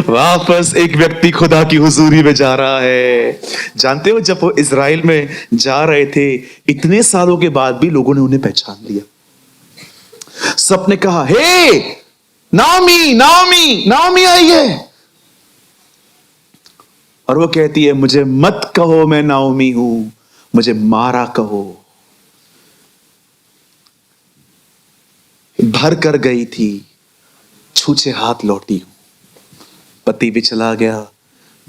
वापस एक व्यक्ति खुदा की हुजूरी में जा रहा है। जानते हो जब वो इजराइल में जा रहे थे, इतने सालों के बाद भी लोगों ने उन्हें पहचान लिया। सबने कहा हे नाओमी नाओमी नाओमी आई है, और वो कहती है मुझे मत कहो मैं नाओमी हूं, मुझे मारा कहो। भर कर गई थी, छूछे हाथ लौटी हूं। पति भी चला गया,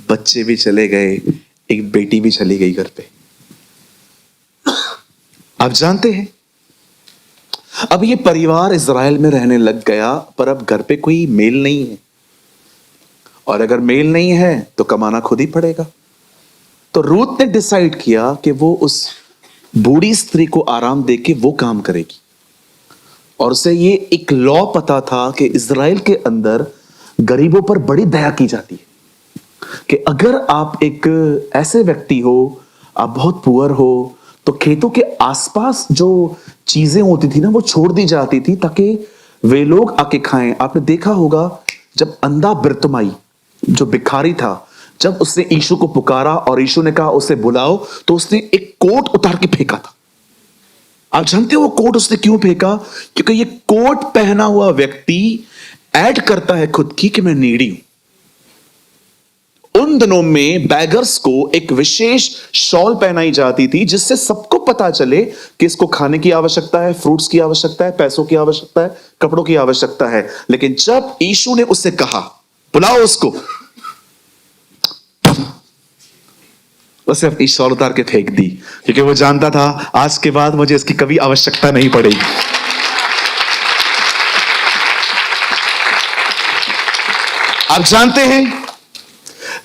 बच्चे भी चले गए, एक बेटी भी चली गई घर पे। आप जानते हैं अब ये परिवार इजराइल में रहने लग गया, पर अब घर पे कोई मेल नहीं है, और अगर मेल नहीं है तो कमाना खुद ही पड़ेगा। तो रूथ ने डिसाइड किया कि वो उस बूढ़ी स्त्री को आराम देके वो काम करेगी। और उसे ये एक लॉ पता था कि इजराइल के अंदर गरीबों पर बड़ी दया की जाती है, कि अगर आप एक ऐसे व्यक्ति हो, आप बहुत पुअर हो, तो खेतों के आसपास जो चीजें होती थी ना वो छोड़ दी जाती थी ताकि वे लोग आके खाएं। आपने देखा होगा जब अंधा बिरतुमाई जो भिखारी था, जब उसने यीशु को पुकारा और यीशु ने कहा उसे बुलाओ, तो उसने एक कोट उतार के फेंका था। आप जानते हो वो कोट उसने क्यों फेंका? क्योंकि ये कोट पहना हुआ व्यक्ति ऐड करता है खुद की कि मैं नीडी हूं। उन दिनों में बैगर्स को एक विशेष शॉल पहनाई जाती थी जिससे सबको पता चले कि इसको खाने की आवश्यकता है, फ्रूट्स की आवश्यकता है, पैसों की आवश्यकता है, कपड़ों की आवश्यकता है। लेकिन जब यीशु ने उससे कहा बुलाओ उसको, उसे अपनी शॉल उतार के फेंक दी, क्योंकि वो जानता था आज के बाद मुझे इसकी कभी आवश्यकता नहीं पड़ेगी। आप जानते हैं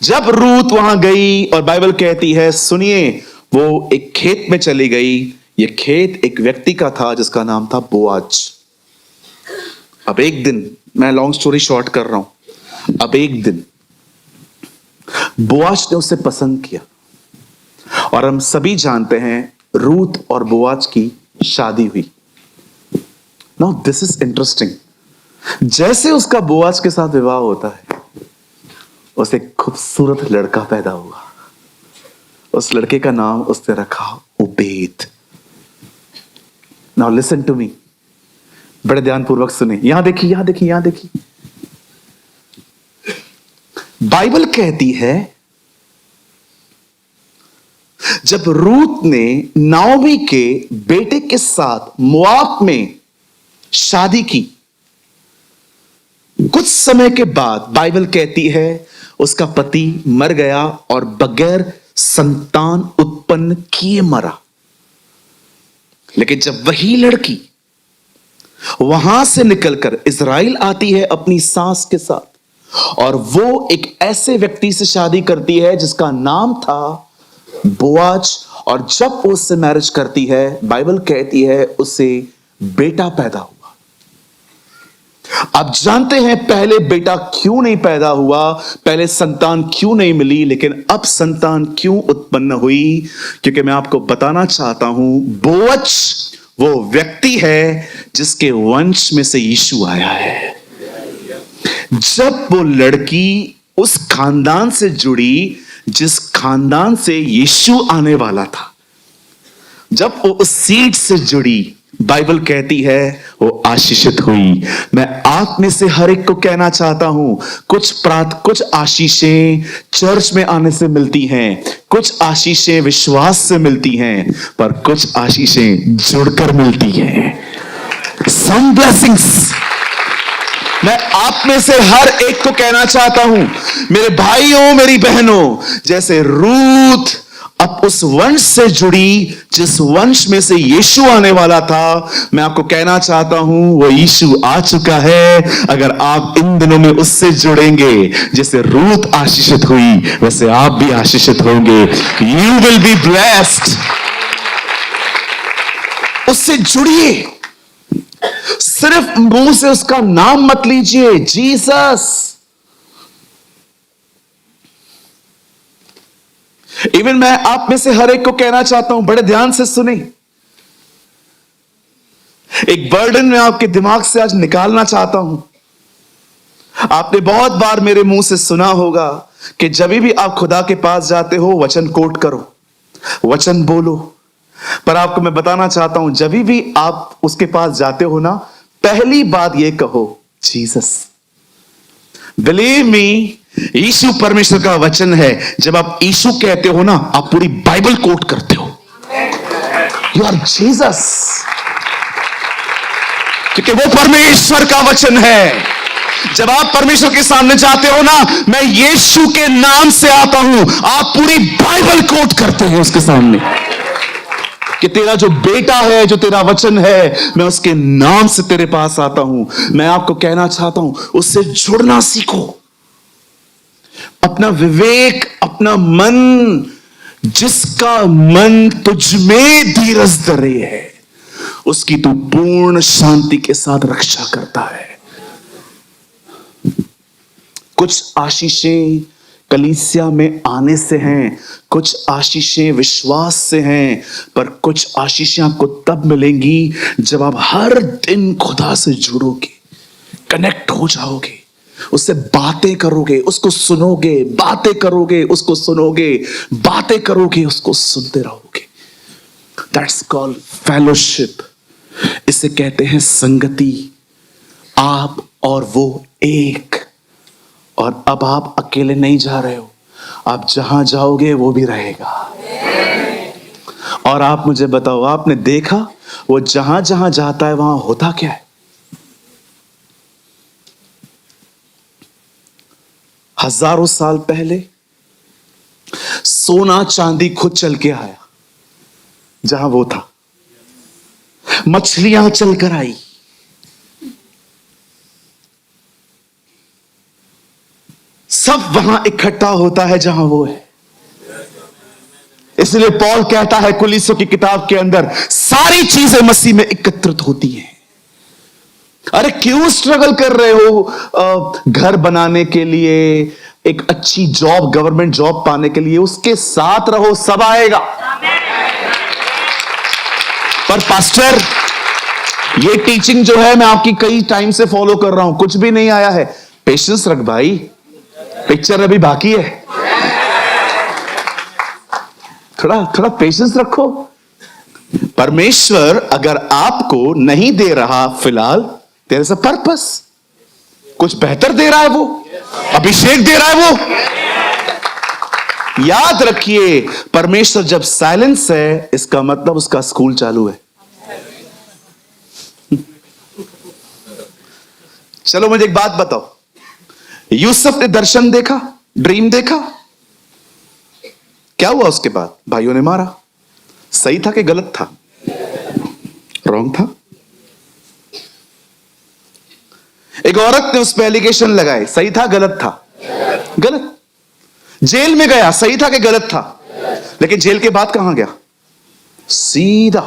जब रूथ वहां गई, और बाइबल कहती है सुनिए, वो एक खेत में चली गई। ये खेत एक व्यक्ति का था जिसका नाम था बोआज। अब एक दिन, मैं लॉन्ग स्टोरी शॉर्ट कर रहा हूं, अब एक दिन बोआज ने उसे पसंद किया, और हम सभी जानते हैं रूथ और बोआज की शादी हुई। Now this is interesting. जैसे उसका बोआज के साथ विवाह होता है, उसे एक खूबसूरत लड़का पैदा हुआ। उस लड़के का नाम उसने रखा Obed. Now listen to me, बड़े ध्यानपूर्वक सुने। यहां देखिए, यहां देखिए, यहां देखिए। बाइबल कहती है जब रूत ने नाओमी के बेटे के साथ मोआब में शादी की, कुछ समय के बाद बाइबल कहती है उसका पति मर गया और बगैर संतान उत्पन्न किए मरा। लेकिन जब वही लड़की वहां से निकलकर इजराइल आती है अपनी सास के साथ, और वो एक ऐसे व्यक्ति से शादी करती है जिसका नाम था बोआज, और जब वो उससे मैरिज करती है, बाइबल कहती है उसे बेटा पैदा हुआ। आप जानते हैं पहले बेटा क्यों नहीं पैदा हुआ, पहले संतान क्यों नहीं मिली, लेकिन अब संतान क्यों उत्पन्न हुई? क्योंकि मैं आपको बताना चाहता हूं, बोअज वो व्यक्ति है जिसके वंश में से यीशु आया है। जब वो लड़की उस खानदान से जुड़ी जिस खानदान से यीशु आने वाला था, जब वो उस सीड से जुड़ी, बाइबल कहती है वो आशीषित हुई। मैं आप में से हर एक को कहना चाहता हूं, कुछ आशीषें चर्च में आने से मिलती हैं, कुछ आशीषें विश्वास से मिलती हैं, पर कुछ आशीषें जुड़कर मिलती हैं। सम ब्लेसिंग्स। मैं आप में से हर एक को कहना चाहता हूं, मेरे भाइयों, मेरी बहनों, जैसे रूत अब उस वंश से जुड़ी जिस वंश में से यीशु आने वाला था, मैं आपको कहना चाहता हूं वो यीशु आ चुका है। अगर आप इन दिनों में उससे जुड़ेंगे, जैसे रूत आशीषित हुई वैसे आप भी आशीषित होंगे। You will be blessed. उससे जुड़िए। सिर्फ मुंह से उसका नाम मत लीजिए, जीसस। इवन मैं आप में से हर एक को कहना चाहता हूं, बड़े ध्यान से सुने। एक बर्डन मैं आपके दिमाग से आज निकालना चाहता हूं। आपने बहुत बार मेरे मुंह से सुना होगा कि जब भी आप खुदा के पास जाते हो, वचन कोट करो, वचन बोलो। पर आपको मैं बताना चाहता हूं, जब भी आप उसके पास जाते हो ना, पहली बात यह कहो, जीसस। बिलीव मी, यीशु परमेश्वर का वचन है। जब आप यीशु कहते हो ना, आप पूरी बाइबल कोट करते हो। यू आर जीसस, क्योंकि वो परमेश्वर का वचन है। जब आप परमेश्वर के सामने जाते हो ना, मैं यीशु के नाम से आता हूं, आप पूरी बाइबल कोट करते हैं उसके सामने कि तेरा जो बेटा है, जो तेरा वचन है, मैं उसके नाम से तेरे पास आता हूं। मैं आपको कहना चाहता हूं, उससे जुड़ना सीखो। अपना विवेक, अपना मन, जिसका मन तुझ में धीरज धरे है, उसकी तू पूर्ण शांति के साथ रक्षा करता है। कुछ आशीषें कलीसिया में आने से हैं, कुछ आशीषें विश्वास से हैं, पर कुछ आशीषें आपको तब मिलेंगी जब आप हर दिन खुदा से जुड़ोगे, कनेक्ट हो जाओगे, उससे बातें करोगे, उसको सुनोगे, बातें करोगे, उसको सुनोगे, बातें करोगे, उसको सुनते रहोगे। That's called fellowship. इसे कहते हैं संगति। आप और वो एक। और अब आप अकेले नहीं जा रहे हो, आप जहां जाओगे वो भी रहेगा। और आप मुझे बताओ, आपने देखा वो जहां जहां जाता है वहां होता क्या है? हजारों साल पहले सोना चांदी खुद चल के आया जहां वो था। मछलियां चलकर आई, सब वहां इकट्ठा होता है जहां वो है। इसलिए पौल कहता है कुलीसियों की किताब के अंदर, सारी चीजें मसीह में एकत्रित होती हैं। अरे क्यों स्ट्रगल कर रहे हो घर बनाने के लिए, एक अच्छी जॉब, गवर्नमेंट जॉब पाने के लिए? उसके साथ रहो, सब आएगा। पर पास्टर ये टीचिंग जो है मैं आपकी कई टाइम से फॉलो कर रहा हूं, कुछ भी नहीं आया है। पेशेंस रख भाई, पिक्चर अभी बाकी है। थोड़ा थोड़ा पेशेंस रखो। परमेश्वर अगर आपको नहीं दे रहा फिलहाल, देयर इज अ पर्पस, कुछ बेहतर दे रहा है, वो अभिषेक दे रहा है वो। याद रखिए, परमेश्वर जब साइलेंस है, इसका मतलब उसका स्कूल चालू है। चलो मुझे एक बात बताओ, यूसुफ ने दर्शन देखा, ड्रीम देखा, क्या हुआ उसके बाद? भाइयों ने मारा। सही था कि गलत था? रॉन्ग था। एक औरत ने उस पर एलिगेशन लगाए, सही था गलत था? गलत। जेल में गया, सही था कि गलत था? लेकिन जेल के बाद कहां गया? सीधा।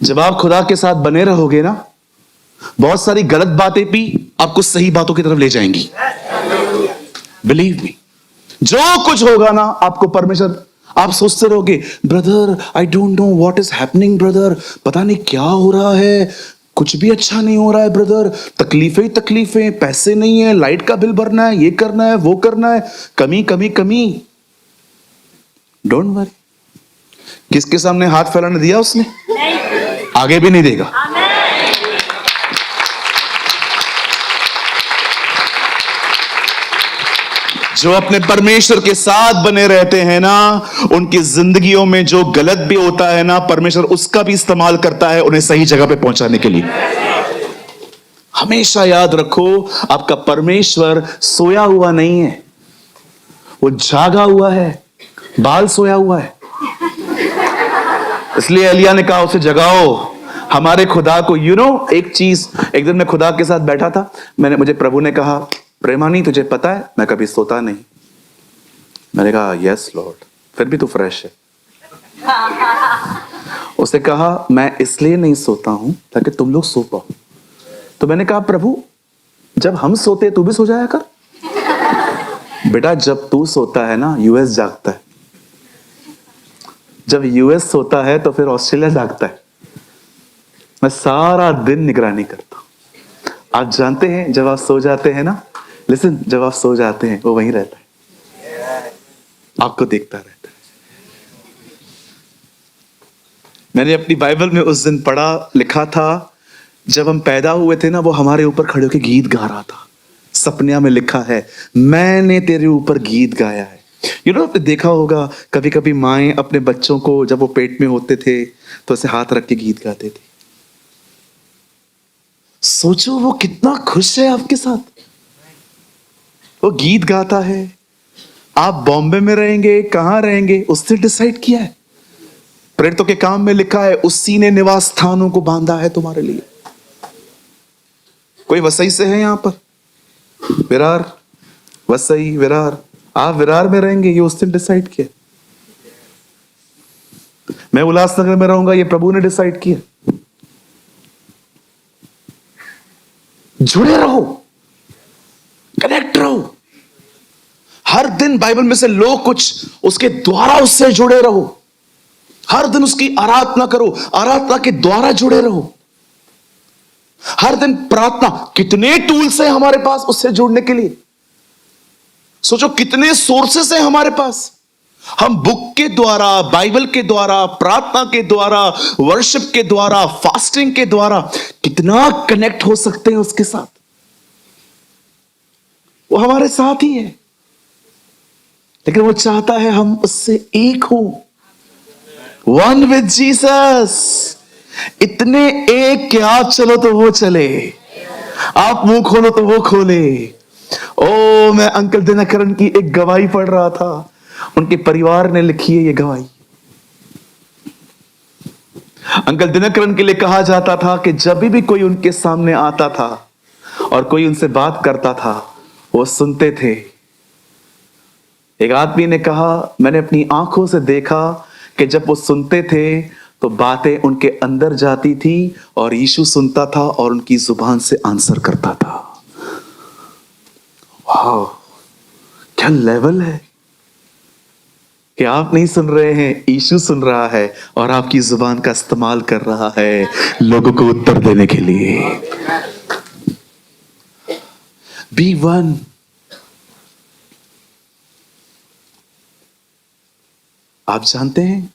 जब आप खुदा के साथ बने रहोगे ना, बहुत सारी गलत बातें भी आपको सही बातों की तरफ ले जाएंगी। बिलीव मी, जो कुछ होगा ना आपको परमेश्वर, आप सोचते रहोगे brother I don't know what is happening brother, पता नहीं क्या हो रहा है, कुछ भी अच्छा नहीं हो रहा है ब्रदर, तकलीफें ही तकलीफें, पैसे नहीं है, लाइट का बिल भरना है, ये करना है, वो करना है, कमी कमी कमी। Don't worry. किसके सामने हाथ फैलाने दिया उसने? नहीं। आगे भी नहीं देगा। जो अपने परमेश्वर के साथ बने रहते हैं ना, उनकी जिंदगियों में जो गलत भी होता है ना, परमेश्वर उसका भी इस्तेमाल करता है उन्हें सही जगह पे पहुंचाने के लिए। हमेशा याद रखो, आपका परमेश्वर सोया हुआ नहीं है, वो जागा हुआ है। बाल सोया हुआ है, इसलिए एलिया ने कहा उसे जगाओ। हमारे खुदा को एक चीज, एक दिन मैं खुदा के साथ बैठा था, मुझे प्रभु ने कहा, प्रेमानी तुझे पता है मैं कभी सोता नहीं। मैंने कहा यस लॉर्ड, फिर भी तू फ्रेश है। उसे कहा मैं इसलिए नहीं सोता हूं ताकि तुम लोग सो पाओ। तो मैंने कहा प्रभु, जब हम सोते तू भी सो जाया कर। बेटा जब तू सोता है ना, यूएस जागता है, जब यूएस सोता है तो फिर ऑस्ट्रेलिया जागता है। मैं सारा दिन निगरानी करता हूं। आप जानते हैं जब आप सो जाते हैं ना, लिसन, जब आप सो जाते हैं वो वहीं रहता है, आपको देखता रहता है। मैंने अपनी बाइबल में उस दिन पढ़ा, लिखा था, जब हम पैदा हुए थे ना, वो हमारे ऊपर खड़े होकर गीत गा रहा था। सपनिया में लिखा है, मैंने तेरे ऊपर गीत गाया है। आपने देखा होगा कभी कभी माएं अपने बच्चों को जब वो पेट में होते थे तो ऐसे हाथ रख के गीत गाते थे। सोचो वो कितना खुश है आपके साथ, वो गीत गाता है। आप बॉम्बे में रहेंगे, कहां रहेंगे, उसने डिसाइड किया है। प्रेरितों के काम में लिखा है, उसी ने निवास स्थानों को बांधा है तुम्हारे लिए। कोई वसई से है यहां पर? विरार, वसई, विरार, आप विरार में रहेंगे, ये उसने डिसाइड किया। मैं उल्लासनगर में रहूंगा, ये प्रभु ने डिसाइड किया। जुड़े रहो, कनेक्ट रहो। हर दिन बाइबल में से लो कुछ, उसके द्वारा उससे जुड़े रहो। हर दिन उसकी आराधना करो, आराधना के द्वारा जुड़े रहो। हर दिन प्रार्थना। कितने टूल्स हैं हमारे पास उससे जुड़ने के लिए। सोचो कितने सोर्सेस हैं हमारे पास। हम बुक के द्वारा, बाइबल के द्वारा, प्रार्थना के द्वारा, वर्शिप के द्वारा, फास्टिंग के द्वारा कितना कनेक्ट हो सकते हैं उसके साथ। वो हमारे साथ ही है, लेकिन वो चाहता है हम उससे एक हो, वन विद जीसस। इतने एक कि आप चलो तो वो चले, आप मुंह खोलो तो वो खोले। ओ, मैं अंकल दिनकरन की एक गवाही पढ़ रहा था, उनके परिवार ने लिखी है ये गवाही। अंकल दिनकरन के लिए कहा जाता था कि जब भी कोई उनके सामने आता था और कोई उनसे बात करता था, वो सुनते थे। एक आदमी ने कहा, मैंने अपनी आंखों से देखा कि जब वो सुनते थे तो बातें उनके अंदर जाती थी और यीशु सुनता था और उनकी जुबान से आंसर करता था। वाह, क्या लेवल है। कि आप नहीं सुन रहे हैं, यीशु सुन रहा है और आपकी जुबान का इस्तेमाल कर रहा है लोगों को उत्तर देने के लिए। Be one. आप जानते हैं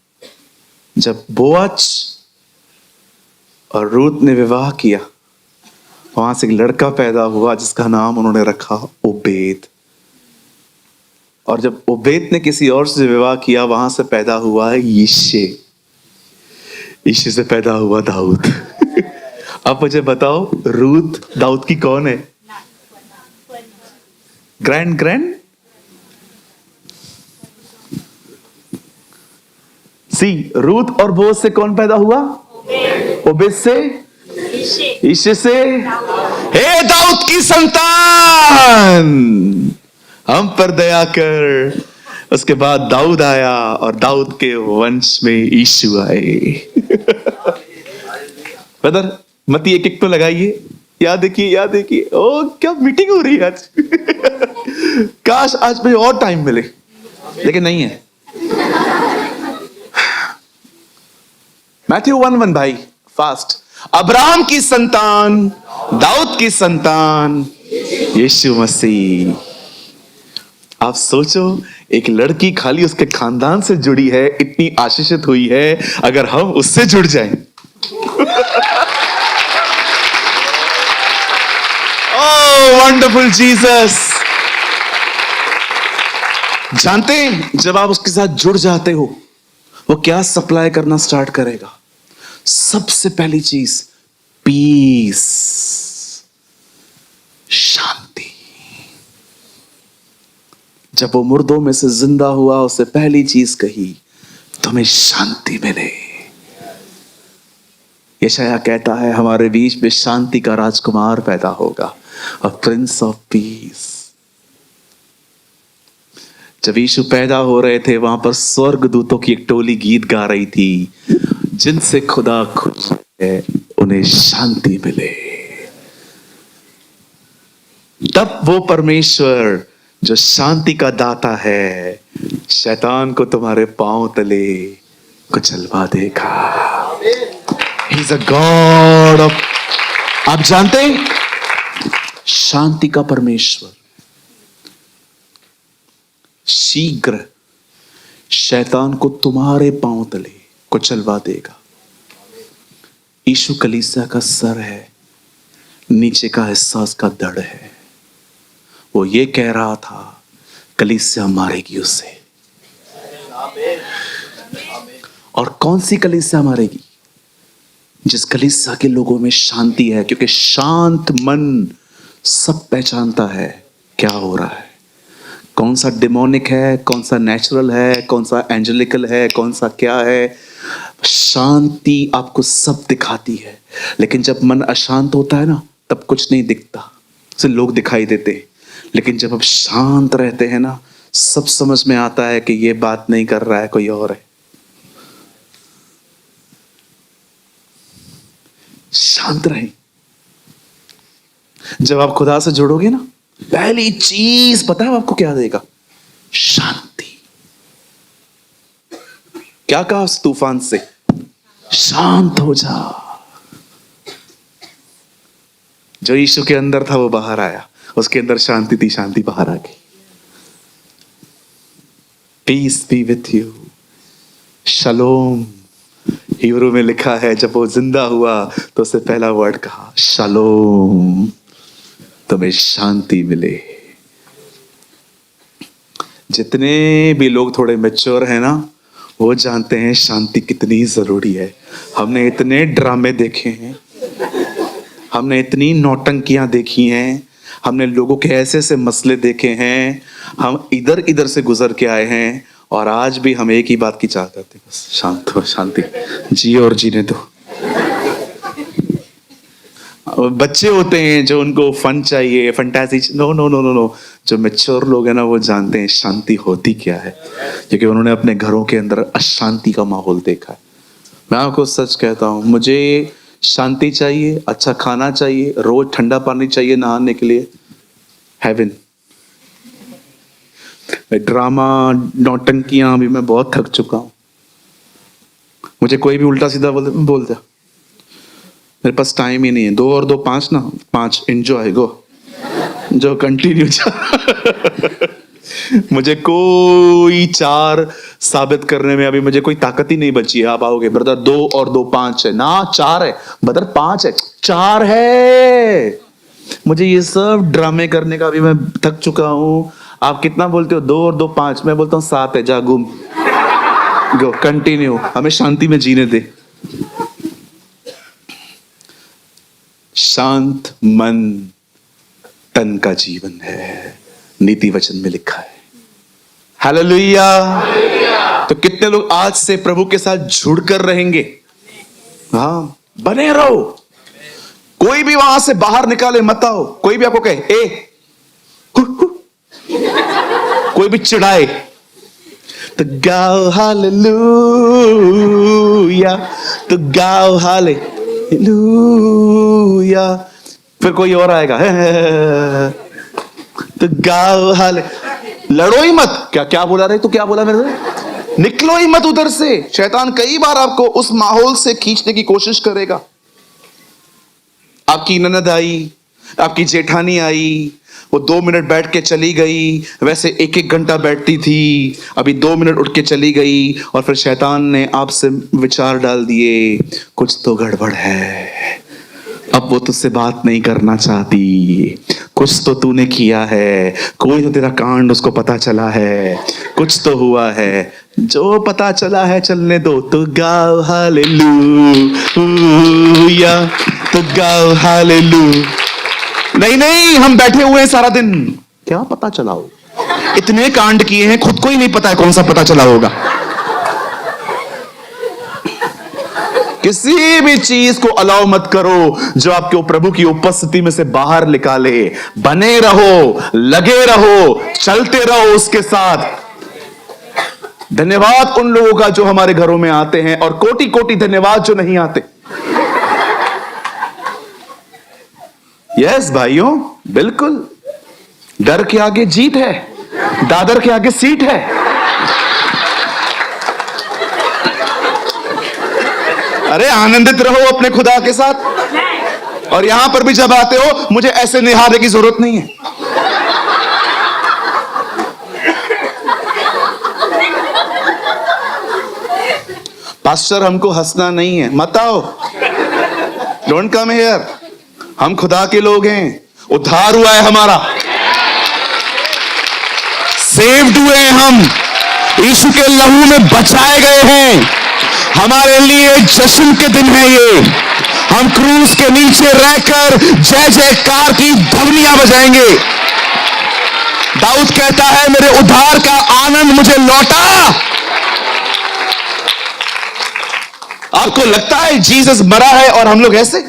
जब बोआज और रूत ने विवाह किया, वहां से एक लड़का पैदा हुआ जिसका नाम उन्होंने रखा ओबेद। और जब ओबेद ने किसी और से विवाह किया, वहां से पैदा हुआ है यिशे। यिशे से पैदा हुआ दाऊद। अब मुझे बताओ, रूत दाऊद की कौन है? ग्रैंड सी। रूत और बोअज से कौन पैदा हुआ? ओबेद से, यिशे से। हे दाऊद की संतान, हम पर दया कर। उसके बाद दाऊद आया और दाऊद के वंश में यीशु आए। ब्रदर मती एक एक तो लगाइए, याद देखिए। ओ क्या मीटिंग हो रही है आज। काश आज मुझे और टाइम मिले, लेकिन नहीं है। मैथ्यू 1:1 भाई, फास्ट। अब्राहम की संतान, दाऊद की संतान, यीशु मसीह। आप सोचो, एक लड़की खाली उसके खानदान से जुड़ी है, इतनी आशीषित हुई है, अगर हम उससे जुड़ जाएं। ओह वंडरफुल जीसस। जानते हैं जब आप उसके साथ जुड़ जाते हो, वो क्या सप्लाई करना स्टार्ट करेगा? सबसे पहली चीज पीस, शांति। जब वो मुर्दों में से जिंदा हुआ, उससे पहली चीज कही, तुम्हें शांति मिले। यशायाह कहता है हमारे बीच में शांति का राजकुमार पैदा होगा, अ प्रिंस ऑफ पीस। जब यीशु पैदा हो रहे थे, वहां पर स्वर्गदूतों की एक टोली गीत गा रही थी, जिनसे खुदा खुश है उन्हें शांति मिले। तब वो परमेश्वर जो शांति का दाता है, शैतान को तुम्हारे पांव तले कुचलवा देगा। He is a God of. आप जानते हैं शांति का परमेश्वर शीघ्र शैतान को तुम्हारे पांव तले कुचलवा देगा। यीशु कलीसिया का सर है, नीचे का हिस्सा उसका धड़ है। वो ये कह रहा था कलीसिया मारेगी उसे। और कौन सी कलीसिया मारेगी? जिस कलीसिया के लोगों में शांति है, क्योंकि शांत मन सब पहचानता है क्या हो रहा है, कौन सा डिमोनिक है, कौन सा नेचुरल है, कौन सा एंजेलिकल है, कौन सा क्या है। शांति आपको सब दिखाती है। लेकिन जब मन अशांत होता है ना, तब कुछ नहीं दिखता, सिर्फ लोग दिखाई देते हैं। लेकिन जब आप शांत रहते हैं ना, सब समझ में आता है कि ये बात नहीं कर रहा है, कोई और है। शांत रहें। जब आप खुदा से जुड़ोगे ना, पहली चीज पता है आपको क्या देगा? शांति। क्या कहा उस तूफान से? शांत हो जा। जो यीशु के अंदर था वो बाहर आया, उसके अंदर शांति थी, शांति बाहर आ गई। Peace be with you, shalom. Hebrew में लिखा है जब वो जिंदा हुआ तो उससे पहला वर्ड कहा शलोम, तुम्हें शांति मिले। जितने भी लोग थोड़े मैच्योर हैं ना, वो जानते हैं शांति कितनी जरूरी है। हमने इतने ड्रामे देखे हैं, हमने इतनी नौटंकियां देखी हैं, हमने लोगों के ऐसे ऐसे मसले देखे हैं, हम इधर इधर से गुजर के आए हैं, और आज भी हम एक ही बात की चाह करते, बस शांत हो, शांति, जिए और जीने दो। बच्चे होते हैं जो उनको फन चाहिए, fantasy. No no no no no. जो मैच्योर लोग हैं ना, वो जानते हैं शांति होती क्या है, क्योंकि उन्होंने अपने घरों के अंदर अशांति का माहौल देखा है। मैं आपको सच कहता हूं, मुझे शांति चाहिए, अच्छा खाना चाहिए, रोज ठंडा पानी चाहिए नहाने के लिए, हेवन। ड्रामा, नौटंकियां, अभी मैं बहुत थक चुका हूं। मुझे कोई भी उल्टा सीधा बोल दे, मेरे पास टाइम ही नहीं है। 2 और 2 5 ना, 5। एंजॉय, गो, जो कंटिन्यू। मुझे कोई 4 साबित करने में अभी मुझे कोई ताकत ही नहीं बची है। आप आओगे ब्रदर 2 और 2 5 है ना, 4 है ब्रदर, 5 है, 4 है। मुझे ये सब ड्रामे करने का अभी मैं थक चुका हूं। आप कितना बोलते हो? 2 और 2 5। मैं बोलता हूं 7 है, जा घूम, गो, कंटिन्यू, हमें शांति में जीने दे। शांत मन तन का जीवन है, नीति वचन में लिखा है। हालेलुया। तो कितने लोग आज से प्रभु के साथ जुड़कर रहेंगे? हाँ, बने रहो। कोई भी वहां से बाहर निकाले मत आओ। कोई भी आपको कहे ए, कोई भी चिढ़ाए तो गाओ हालेलुया, तो गाओ हालेलुया। फिर कोई और आएगा तो गाओ हाले। लड़ो ही मत। क्या क्या बोला रहे? तो क्या बोला मेरे से? निकलो ही मत उधर से। शैतान कई बार आपको उस माहौल से खींचने की कोशिश करेगा। आपकी ननद आई, आपकी जेठानी आई, वो 2 मिनट बैठ के चली गई, वैसे 1-1 घंटा बैठती थी, अभी 2 मिनट उठ के चली गई, और फिर शैतान ने आपसे विचार डाल दिए, कुछ तो गड़बड़ है, अब वो तुझसे बात नहीं करना चाहती, कुछ तो तूने किया है, कोई तो तेरा कांड उसको पता चला है, कुछ तो हुआ है। जो पता चला है चलने दो। तो गाओ हालेलुया, तो गाओ हालेलुया। नहीं, हम बैठे हुए हैं सारा दिन, क्या पता चला हो? इतने कांड किए हैं, खुद को ही नहीं पता है कौन सा पता चला होगा। किसी भी चीज को अलाउ मत करो जो आपको प्रभु की उपस्थिति में से बाहर निकाले। बने रहो, लगे रहो, चलते रहो उसके साथ। धन्यवाद उन लोगों का जो हमारे घरों में आते हैं, और कोटि कोटि धन्यवाद जो नहीं आते। यस भाइयों, बिल्कुल। डर के आगे जीत है, दादर के आगे सीट है। अरे आनंदित रहो अपने खुदा के साथ। और यहां पर भी जब आते हो, मुझे ऐसे निहारने की जरूरत नहीं है। पास्टर हमको हंसना नहीं है, मत आओ, डोंट कम हियर। हम खुदा के लोग हैं, उद्धार हुआ है हमारा, सेव्ड हुए हैं हम, यीशु के लहू में बचाए गए हैं। हमारे लिए जश्न के दिन है ये। हम क्रूस के नीचे रहकर जय जयकार की ध्वनियां बजाएंगे। दाऊद कहता है, मेरे उद्धार का आनंद मुझे लौटा। आपको लगता है जीसस मरा है और हम लोग ऐसे?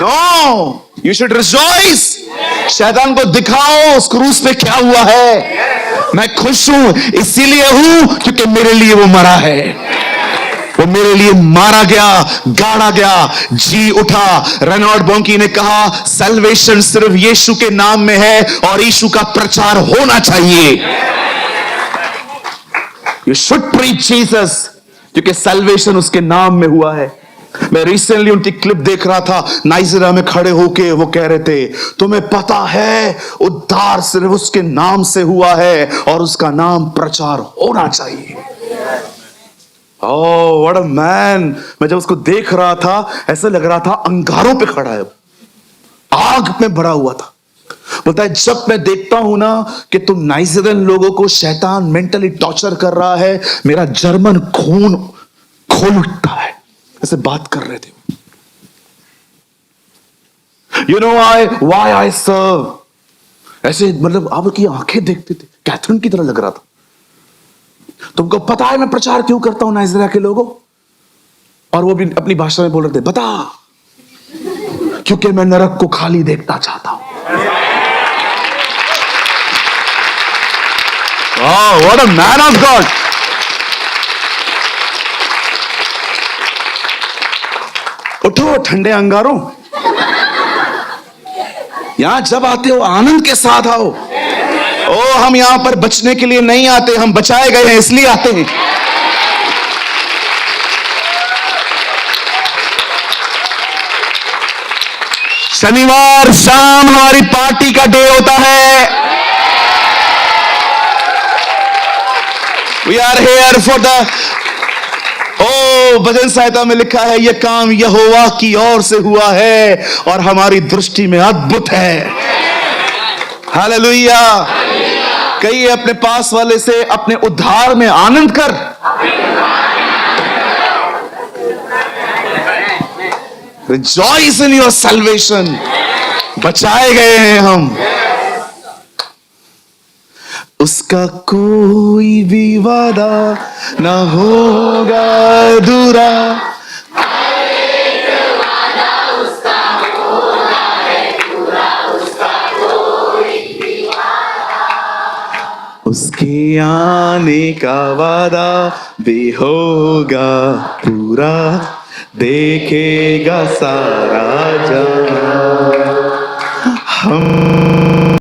No, you should rejoice. शैतान को दिखाओ उस क्रूस पे क्या हुआ है। मैं खुश हूं, इसीलिए हूं क्योंकि मेरे लिए वो मरा है, वो मेरे लिए मारा गया, गाड़ा गया, जी उठा। रेनॉल्ड बॉन्की ने कहा, सल्वेशन सिर्फ यीशु के नाम में है और यीशु का प्रचार होना चाहिए। यू शुड प्रीच जीसस, क्योंकि सल्वेशन उसके नाम में हुआ है। मैं रिसेंटली उनकी क्लिप देख रहा था, नाइजीरिया में खड़े होके वो कह रहे थे, तुम्हें पता है उद्धार सिर्फ उसके नाम से हुआ है और उसका नाम प्रचार होना चाहिए। Oh what a man. मैं जब उसको देख रहा था, ऐसा लग रहा था अंगारों पे खड़ा है, आग में भरा हुआ था। बोलता है, जब मैं देखता हूं ना कि तुम नाइजीरियन लोगों को शैतान मेंटली टॉर्चर कर रहा है, मेरा जर्मन खून खोल उठता है। ऐसे बात कर रहे थे। यू नो व्हाई आई सर्व। ऐसे मतलब आपकी आंखें देखते थे, कैथरीन की तरह लग रहा था। तुमको पता है मैं प्रचार क्यों करता हूं नाइजीरिया के लोगों? और वो भी अपनी भाषा में बोल रहे थे, बता, क्योंकि मैं नरक को खाली देखना चाहता हूं। Oh, what a man of God. उठो ठंडे अंगारों, यहां जब आते हो आनंद के साथ आओ। ओ हम यहां पर बचने के लिए नहीं आते, हम बचाए गए हैं इसलिए आते हैं। शनिवार शाम हमारी पार्टी का डे होता है। We are here for the, ओ भजन सहायता में लिखा है, यह काम यहोवा की ओर से हुआ है और हमारी दृष्टि में अद्भुत है। हालेलुया। कहिए अपने पास वाले से, अपने उद्धार में आनंद कर। Rejoice in your salvation। बचाए गए हैं हम। उसका कोई भी वादा ना होगा अधूरा। उसके आने का वादा भी होगा पूरा, देखेगा सारा जहां। हम